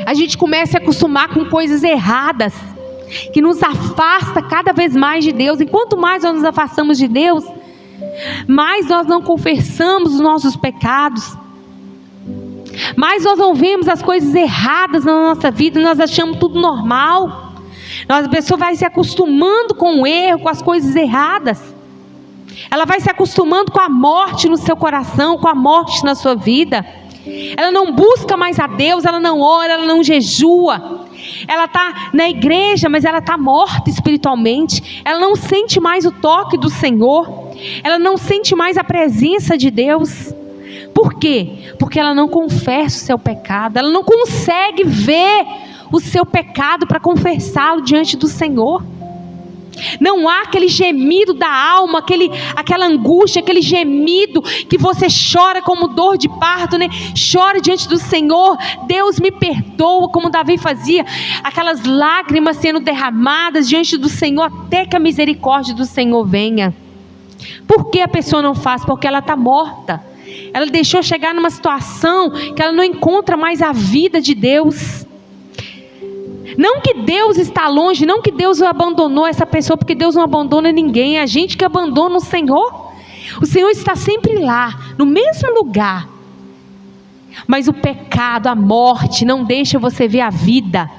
a gente comece a se acostumar com coisas erradas, que nos afasta cada vez mais de Deus. E quanto mais nós nos afastamos de Deus, mais nós não confessamos os nossos pecados, mas nós não vemos as coisas erradas na nossa vida, nós achamos tudo normal. A pessoa vai se acostumando com o erro, com as coisas erradas. Ela vai se acostumando com a morte no seu coração, com a morte na sua vida. Ela não busca mais a Deus, ela não ora, ela não jejua. Ela está na igreja, mas ela está morta espiritualmente. Ela não sente mais o toque do Senhor. Ela não sente mais a presença de Deus. Por quê? Porque ela não confessa o seu pecado. Ela não consegue ver o seu pecado para confessá-lo diante do Senhor. Não há aquele gemido da alma, aquela angústia, aquele gemido que você chora como dor de parto, né? Chora diante do Senhor. Deus me perdoa, como Davi fazia. Aquelas lágrimas sendo derramadas diante do Senhor até que a misericórdia do Senhor venha. Por que a pessoa não faz? Porque ela está morta. Ela deixou chegar numa situação que ela não encontra mais a vida de Deus. Não que Deus está longe, não que Deus abandonou essa pessoa, porque Deus não abandona ninguém, é a gente que abandona o Senhor. O Senhor está sempre lá, no mesmo lugar. Mas o pecado, a morte, não deixa você ver a vida.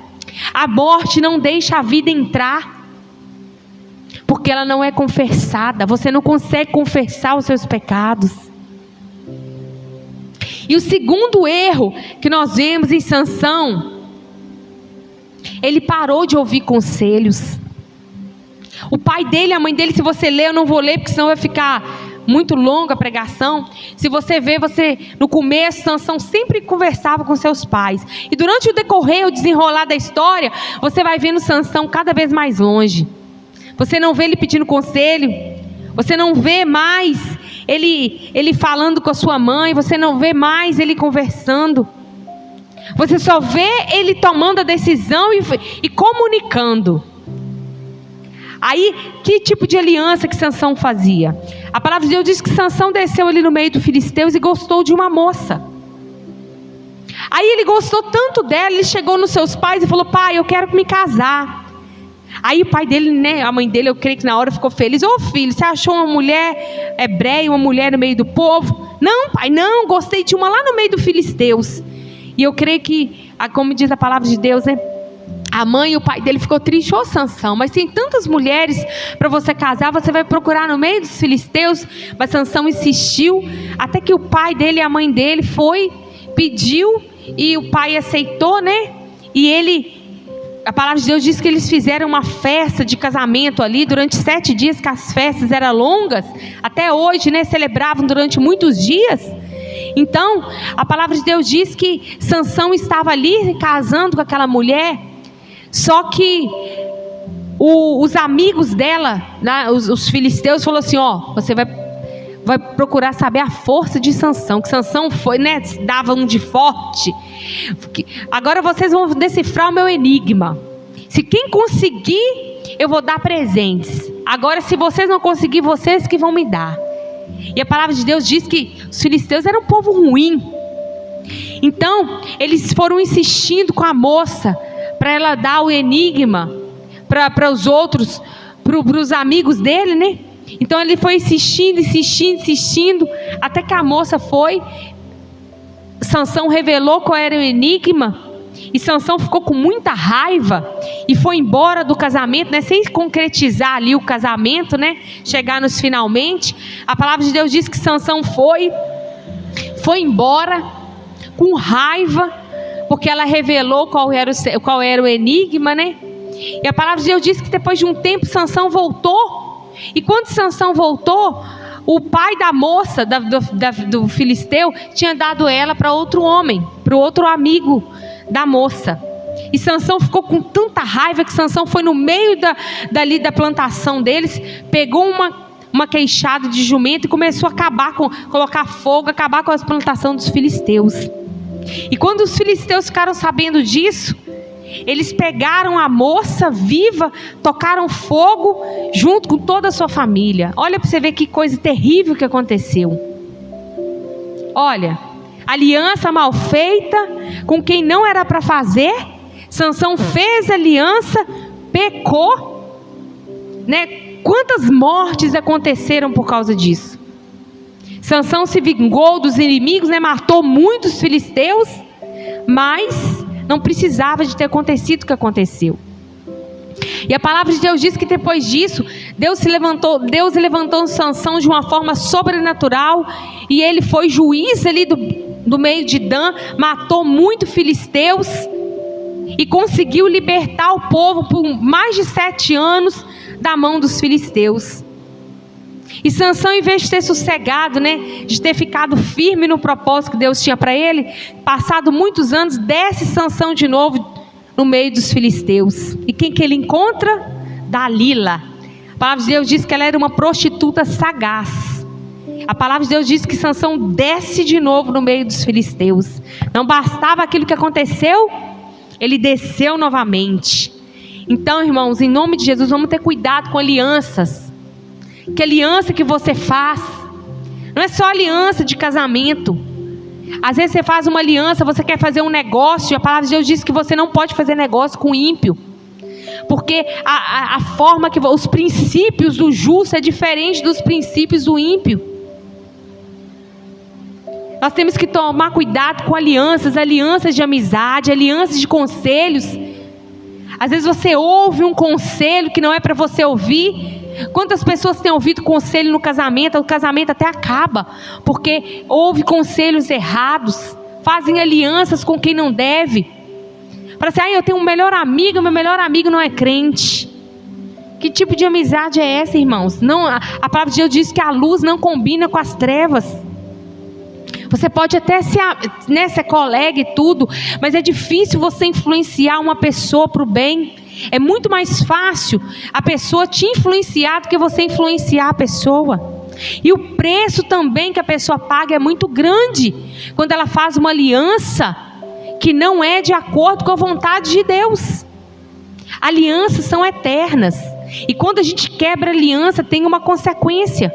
A morte não deixa a vida entrar, porque ela não é confessada. Você não consegue confessar os seus pecados. E o segundo erro que nós vemos em Sansão, ele parou de ouvir conselhos. O pai dele, a mãe dele, se você ler, eu não vou ler, porque senão vai ficar muito longa a pregação. Se você ver, no começo, Sansão sempre conversava com seus pais. E durante o decorrer, o desenrolar da história, você vai vendo Sansão cada vez mais longe. Você não vê ele pedindo conselho. Você não vê mais ele falando com a sua mãe. Você não vê mais ele conversando. Você só vê ele tomando a decisão e comunicando. Aí, que tipo de aliança que Sansão fazia? A palavra de Deus diz que Sansão desceu ali no meio dos filisteus e gostou de uma moça. Aí ele gostou tanto dela, ele chegou nos seus pais e falou: pai, eu quero me casar. Aí o pai dele, né, a mãe dele, eu creio que na hora ficou feliz. Ô filho, você achou uma mulher hebreia, uma mulher no meio do povo? Não, pai, não, gostei de uma lá no meio dos filisteus. E eu creio que, como diz a palavra de Deus, né, a mãe e o pai dele ficou triste. Ô Sansão, mas tem tantas mulheres para você casar, você vai procurar no meio dos filisteus? Mas Sansão insistiu, até que o pai dele e a mãe dele pediu, e o pai aceitou, né? E a palavra de Deus diz que eles fizeram uma festa de casamento ali durante 7 dias, que as festas eram longas, até hoje, né? Celebravam durante muitos dias. Então, a palavra de Deus diz que Sansão estava ali casando com aquela mulher, só que os amigos dela, né, os filisteus, falaram assim: ó, você vai procurar saber a força de Sansão, que Sansão foi, né, dava um de forte. Agora vocês vão decifrar o meu enigma. Se quem conseguir, eu vou dar presentes. Agora, se vocês não conseguir, vocês que vão me dar. E a palavra de Deus diz que os filisteus eram um povo ruim. Então, eles foram insistindo com a moça para ela dar o enigma para os outros, para os amigos dele, né? Então ele foi insistindo, até que a moça foi. Sansão revelou qual era o enigma, e Sansão ficou com muita raiva e foi embora do casamento, né? Sem concretizar ali o casamento, né? Chegar nos finalmente. A palavra de Deus diz que Sansão foi embora com raiva, porque ela revelou qual era o enigma, né? E a palavra de Deus diz que depois de um tempo Sansão voltou. E quando Sansão voltou, o pai da moça, do filisteu, tinha dado ela para outro homem, para o outro amigo da moça. E Sansão ficou com tanta raiva que Sansão foi no meio da plantação deles, pegou uma queixada de jumento e começou a colocar fogo, acabar com a plantação dos filisteus. E quando os filisteus ficaram sabendo disso, eles pegaram a moça viva, tocaram fogo junto com toda a sua família. Olha para você ver que coisa terrível que aconteceu. Olha, aliança mal feita com quem não era para fazer. Sansão fez aliança, pecou, né? Quantas mortes aconteceram por causa disso? Sansão se vingou dos inimigos, né? Matou muitos filisteus, mas não precisava de ter acontecido o que aconteceu. E a palavra de Deus diz que depois disso, Deus levantou Sansão de uma forma sobrenatural, e ele foi juiz ali do meio de Dan, matou muitos filisteus e conseguiu libertar o povo por mais de 7 anos da mão dos filisteus. E Sansão, em vez de ter sossegado, né, de ter ficado firme no propósito que Deus tinha para ele, passado muitos anos, desce Sansão de novo no meio dos filisteus. E quem que ele encontra? Dalila. A palavra de Deus diz que ela era uma prostituta sagaz. A palavra de Deus diz que Sansão desce de novo no meio dos filisteus. Não bastava aquilo que aconteceu, ele desceu novamente. Então, irmãos, em nome de Jesus, vamos ter cuidado com alianças. Que aliança que você faz não é só aliança de casamento. Às vezes você faz uma aliança, você quer fazer um negócio, e a palavra de Deus diz que você não pode fazer negócio com ímpio, porque a forma que os princípios do justo é diferente dos princípios do ímpio. Nós temos que tomar cuidado com alianças de amizade, alianças de conselhos. Às vezes você ouve um conselho que não é para você ouvir. Quantas pessoas têm ouvido conselho no casamento? O casamento até acaba, porque ouve conselhos errados, fazem alianças com quem não deve. Fala assim: eu tenho um melhor amigo, meu melhor amigo não é crente. Que tipo de amizade é essa, irmãos? Não, a palavra de Deus diz que a luz não combina com as trevas. Você pode até ser colega e tudo, mas é difícil você influenciar uma pessoa para o bem. É muito mais fácil a pessoa te influenciar do que você influenciar a pessoa. E o preço também que a pessoa paga é muito grande quando ela faz uma aliança que não é de acordo com a vontade de Deus. Alianças são eternas, e quando a gente quebra aliança tem uma consequência.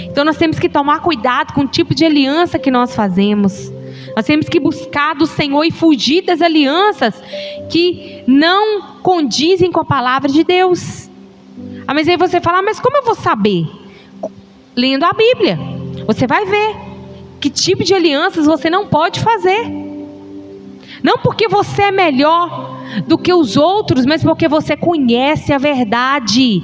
Então nós temos que tomar cuidado com o tipo de aliança que nós fazemos. Nós temos que buscar do Senhor e fugir das alianças que não condizem com a palavra de Deus. Mas aí você fala: mas como eu vou saber? Lendo a Bíblia, você vai ver que tipo de alianças você não pode fazer. Não porque você é melhor, do que os outros, mas porque você conhece a verdade.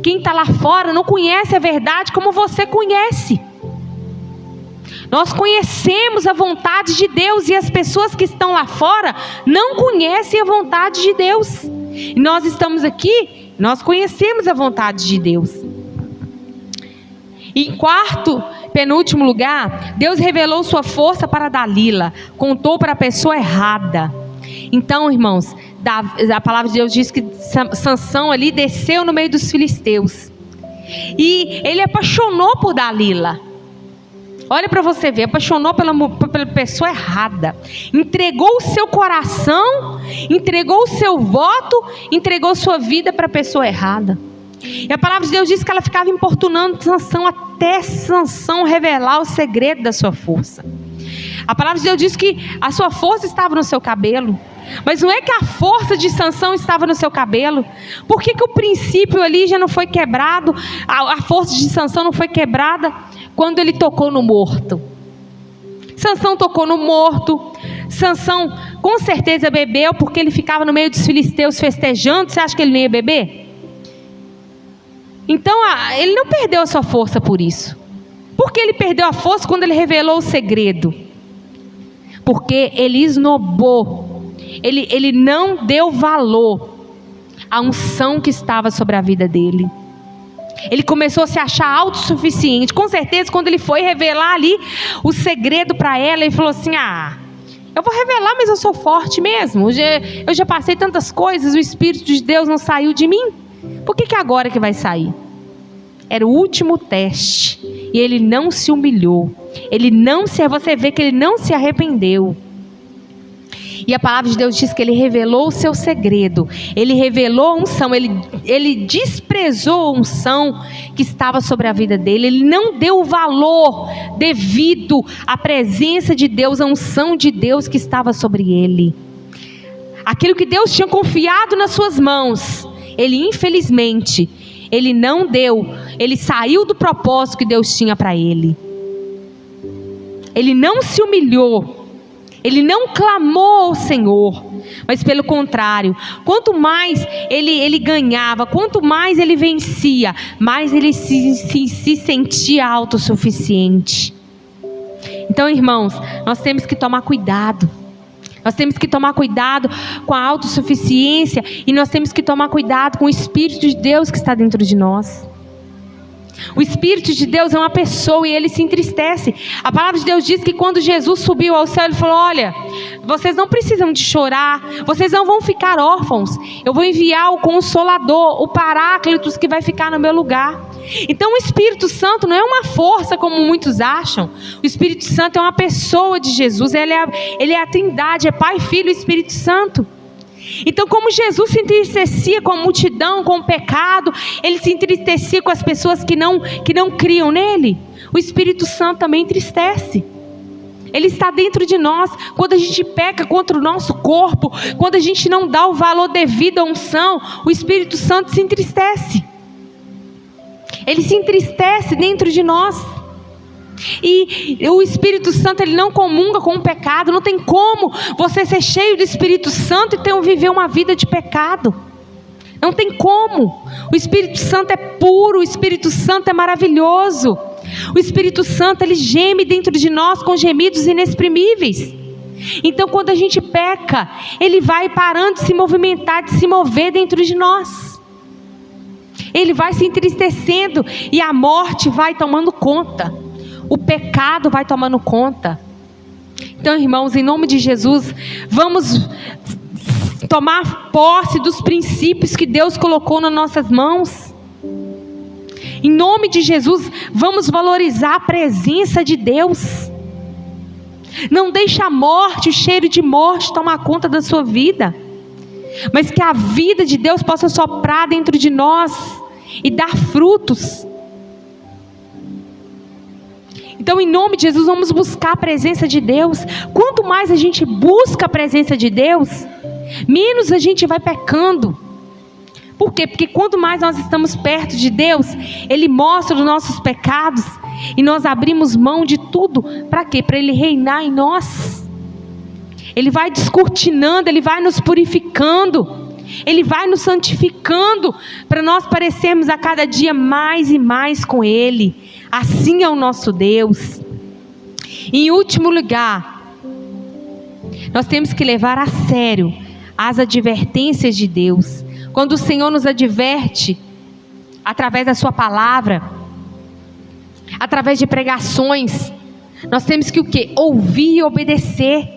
Quem está lá fora não conhece a verdade como você conhece. Nós conhecemos a vontade de Deus e as pessoas que estão lá fora não conhecem a vontade de Deus. E nós estamos aqui, nós conhecemos a vontade de Deus. E em quarto, penúltimo lugar, Deus revelou sua força para Dalila, contou para a pessoa errada. Então, irmãos, a palavra de Deus diz que Sansão ali desceu no meio dos filisteus. E ele apaixonou por Dalila. Olha para você ver, apaixonou pela pessoa errada. Entregou o seu coração, entregou o seu voto, entregou sua vida para a pessoa errada. E a palavra de Deus diz que ela ficava importunando Sansão até Sansão revelar o segredo da sua força. A palavra de Deus diz que a sua força estava no seu cabelo. Mas não é que a força de Sansão estava no seu cabelo? Por que o princípio ali já não foi quebrado? A força de Sansão não foi quebrada quando ele tocou no morto. Sansão tocou no morto. Sansão com certeza bebeu, porque ele ficava no meio dos filisteus festejando. Você acha que ele não ia beber? Então ele não perdeu a sua força por isso. Por que ele perdeu a força quando ele revelou o segredo? Porque ele esnobou. Ele não deu valor à unção que estava sobre a vida dele. Ele começou a se achar autossuficiente. Com certeza, quando ele foi revelar ali o segredo para ela, ele falou assim: eu vou revelar, mas eu sou forte mesmo. Eu já passei tantas coisas, o Espírito de Deus não saiu de mim. Por que agora que vai sair? Era o último teste. E ele não se humilhou. Você vê que ele não se arrependeu. E a palavra de Deus diz que ele revelou o seu segredo. Ele revelou a unção. Ele desprezou a unção que estava sobre a vida dele. Ele não deu o valor devido à presença de Deus, à unção de Deus que estava sobre ele. Aquilo que Deus tinha confiado nas suas mãos, ele infelizmente, ele não deu. Ele saiu do propósito que Deus tinha para ele. Ele não se humilhou. Ele não clamou ao Senhor, mas pelo contrário, quanto mais ele ganhava, quanto mais ele vencia, mais ele se sentia autossuficiente. Então, irmãos, nós temos que tomar cuidado. Nós temos que tomar cuidado com a autossuficiência e nós temos que tomar cuidado com o Espírito de Deus que está dentro de nós. O Espírito de Deus é uma pessoa e ele se entristece. A palavra de Deus diz que quando Jesus subiu ao céu, ele falou: olha, vocês não precisam de chorar, vocês não vão ficar órfãos. Eu vou enviar o Consolador, o Paráclitos, que vai ficar no meu lugar. Então o Espírito Santo não é uma força como muitos acham. O Espírito Santo é uma pessoa de Jesus. Ele é a Trindade, é Pai, Filho e Espírito Santo. Então, como Jesus se entristecia com a multidão, com o pecado, ele se entristecia com as pessoas que não criam nele, o Espírito Santo também entristece. Ele está dentro de nós. Quando a gente peca contra o nosso corpo, quando a gente não dá o valor devido à unção, o Espírito Santo se entristece. Ele se entristece dentro de nós. E o Espírito Santo, ele não comunga com o pecado. Não tem como você ser cheio do Espírito Santo e viver uma vida de pecado. Não tem como. O Espírito Santo é puro, o Espírito Santo é maravilhoso. O Espírito Santo, ele geme dentro de nós com gemidos inexprimíveis. Então, quando a gente peca, ele vai parando de se movimentar, de se mover dentro de nós. Ele vai se entristecendo e a morte vai tomando conta. O pecado vai tomando conta. Então, irmãos, em nome de Jesus, vamos tomar posse dos princípios que Deus colocou nas nossas mãos. Em nome de Jesus, vamos valorizar a presença de Deus. Não deixe a morte, o cheiro de morte tomar conta da sua vida, mas que a vida de Deus possa soprar dentro de nós e dar frutos. Então, em nome de Jesus, vamos buscar a presença de Deus. Quanto mais a gente busca a presença de Deus, menos a gente vai pecando. Por quê? Porque quanto mais nós estamos perto de Deus, Ele mostra os nossos pecados e nós abrimos mão de tudo. Para quê? Para Ele reinar em nós. Ele vai descortinando, Ele vai nos purificando, Ele vai nos santificando, para nós parecermos a cada dia mais e mais com Ele. Assim é o nosso Deus. E em último lugar, nós temos que levar a sério as advertências de Deus. Quando o Senhor nos adverte, através da sua palavra, através de pregações, nós temos que o quê? Ouvir e obedecer.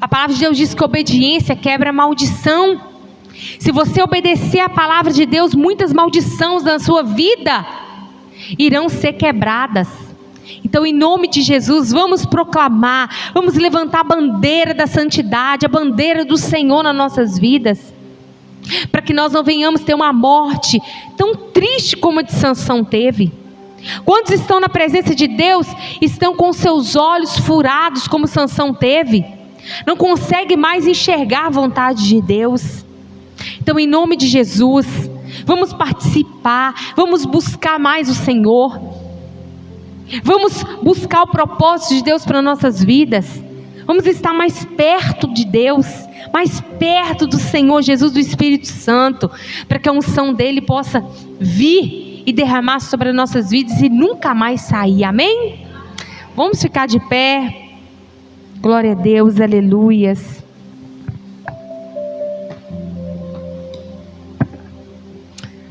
A palavra de Deus diz que obediência quebra a maldição. Se você obedecer a palavra de Deus, muitas maldições na sua vida irão ser quebradas. Então, em nome de Jesus, vamos proclamar, vamos levantar a bandeira da santidade, a bandeira do Senhor nas nossas vidas, para que nós não venhamos ter uma morte tão triste como a de Sansão teve. Quantos estão na presença de Deus, estão com seus olhos furados como Sansão teve? Não consegue mais enxergar a vontade de Deus. Então, em nome de Jesus, vamos participar, vamos buscar mais o Senhor, vamos buscar o propósito de Deus para nossas vidas, vamos estar mais perto de Deus, mais perto do Senhor Jesus, do Espírito Santo, para que a unção dele possa vir e derramar sobre as nossas vidas e nunca mais sair. Amém? Vamos ficar de pé. Glória a Deus, aleluias.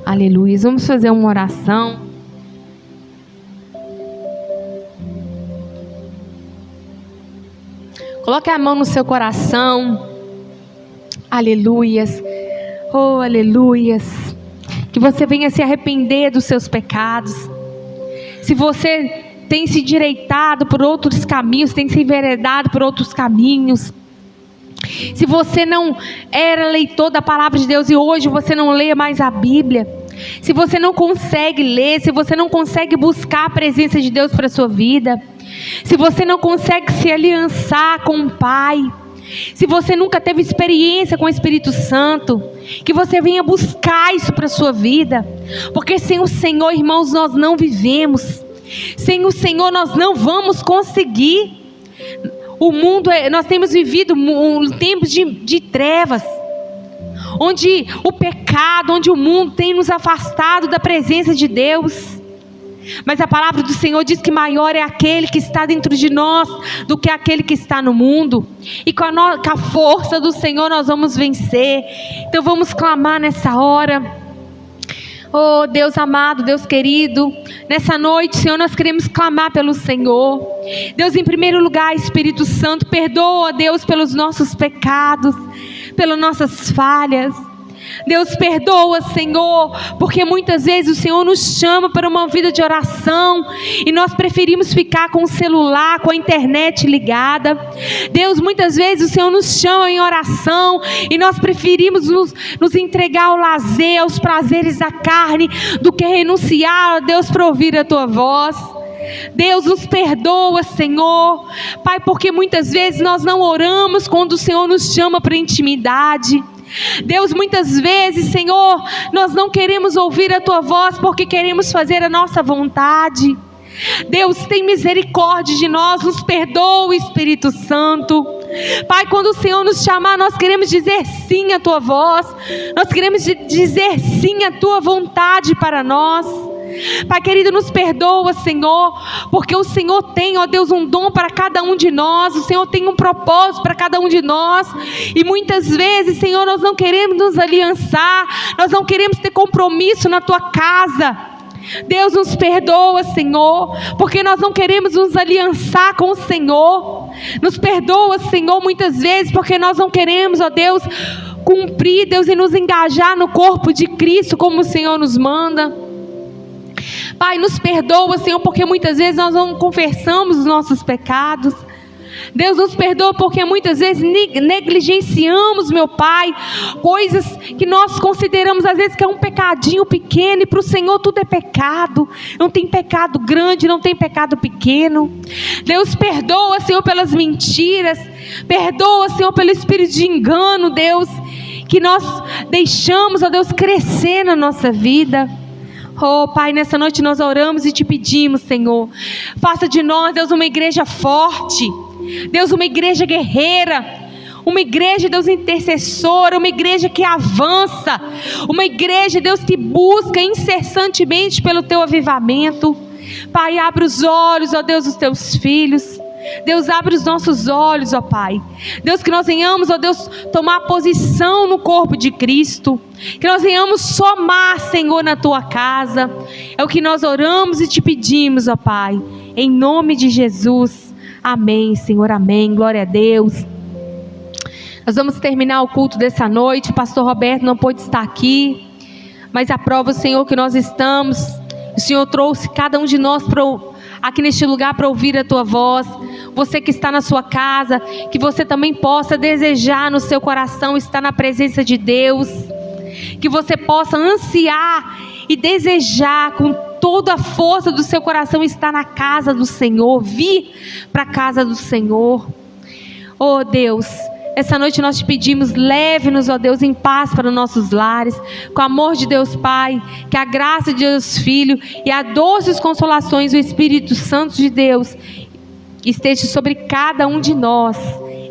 Aleluia. Vamos fazer uma oração. Coloque a mão no seu coração. Aleluias. Oh, aleluias. Que você venha se arrepender dos seus pecados. Se você tem se endireitado por outros caminhos, tem se enveredado por outros caminhos. Se você não era leitor da palavra de Deus e hoje você não lê mais a Bíblia, se você não consegue ler, se você não consegue buscar a presença de Deus para a sua vida, se você não consegue se aliançar com o Pai, se você nunca teve experiência com o Espírito Santo, que você venha buscar isso para a sua vida, porque sem o Senhor, irmãos, nós não vivemos. Sem o Senhor nós não vamos conseguir. O mundo, nós temos vivido um tempo de trevas, onde o pecado, onde o mundo tem nos afastado da presença de Deus. Mas a palavra do Senhor diz que maior é aquele que está dentro de nós do que aquele que está no mundo. E com a força do Senhor nós vamos vencer. Então vamos clamar nessa hora. Oh Deus amado, Deus querido, nessa noite, Senhor, nós queremos clamar pelo Senhor. Deus, em primeiro lugar, Espírito Santo, perdoa, Deus, pelos nossos pecados, pelas nossas falhas. Deus, perdoa, Senhor, porque muitas vezes o Senhor nos chama para uma vida de oração e nós preferimos ficar com o celular, com a internet ligada. Deus, muitas vezes o Senhor nos chama em oração e nós preferimos nos entregar ao lazer, aos prazeres da carne, do que renunciar, Deus, para ouvir a Tua voz. Deus, nos perdoa, Senhor, Pai, porque muitas vezes nós não oramos quando o Senhor nos chama para intimidade. Deus, muitas vezes, Senhor, nós não queremos ouvir a Tua voz porque queremos fazer a nossa vontade. Deus, tem misericórdia de nós, nos perdoa, Espírito Santo. Pai, quando o Senhor nos chamar, nós queremos dizer sim à Tua voz, nós queremos dizer sim à Tua vontade para nós. Pai querido, nos perdoa, Senhor, porque o Senhor tem, ó Deus, um dom para cada um de nós, o Senhor tem um propósito para cada um de nós, e muitas vezes, Senhor, nós não queremos nos aliançar, nós não queremos ter compromisso na Tua casa. Deus, nos perdoa, Senhor, porque nós não queremos nos aliançar com o Senhor. Nos perdoa, Senhor, muitas vezes, porque nós não queremos, ó Deus, cumprir, Deus, e nos engajar no corpo de Cristo como o Senhor nos manda. Pai, nos perdoa, Senhor, porque muitas vezes nós não confessamos os nossos pecados. Deus, nos perdoa porque muitas vezes negligenciamos, meu Pai, coisas que nós consideramos às vezes que é um pecadinho pequeno, e para o Senhor tudo é pecado. Não tem pecado grande, não tem pecado pequeno. Deus, perdoa, Senhor, pelas mentiras, perdoa, Senhor, pelo espírito de engano, Deus, que nós deixamos, ó Deus, crescer na nossa vida. Oh Pai, nessa noite nós oramos e Te pedimos, Senhor, faça de nós, Deus, uma igreja forte, Deus, uma igreja guerreira, uma igreja, Deus, intercessora, uma igreja que avança, uma igreja, Deus, que busca incessantemente pelo teu avivamento. Pai, abre os olhos, ó Deus, dos teus filhos. Deus, abre os nossos olhos, ó Pai. Deus, que nós venhamos, ó Deus, tomar posição no corpo de Cristo. Que nós venhamos somar, Senhor, na tua casa. É o que nós oramos e te pedimos, ó Pai. Em nome de Jesus. Amém, Senhor, amém. Glória a Deus. Nós vamos terminar o culto dessa noite. O pastor Roberto não pôde estar aqui, mas aprova, Senhor, que nós estamos. O Senhor trouxe cada um de nós aqui neste lugar para ouvir a tua voz. Você que está na sua casa, que você também possa desejar no seu coração estar na presença de Deus, que você possa ansiar e desejar com toda a força do seu coração estar na casa do Senhor, vir para a casa do Senhor. Oh Deus, essa noite nós te pedimos, leve-nos, ó Deus, em paz para os nossos lares, com o amor de Deus Pai, que a graça de Deus Filho e a doces consolações do Espírito Santo de Deus esteja sobre cada um de nós,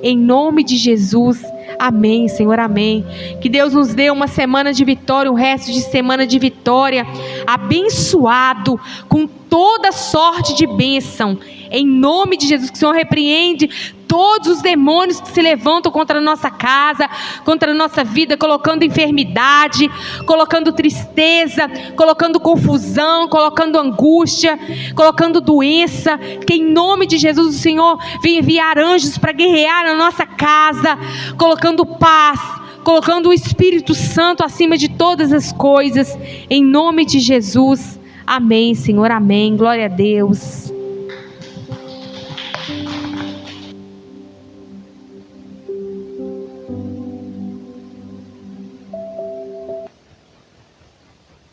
em nome de Jesus. Amém, Senhor, amém. Que Deus nos dê uma semana de vitória, um resto de semana de vitória, abençoado, com toda sorte de bênção, em nome de Jesus. Que o Senhor repreende todos os demônios que se levantam contra a nossa casa, contra a nossa vida, colocando enfermidade, colocando tristeza, colocando confusão, colocando angústia, colocando doença. Que em nome de Jesus o Senhor venha enviar anjos para guerrear na nossa casa, colocando paz, colocando o Espírito Santo acima de todas as coisas, em nome de Jesus. Amém, Senhor, amém. Glória a Deus.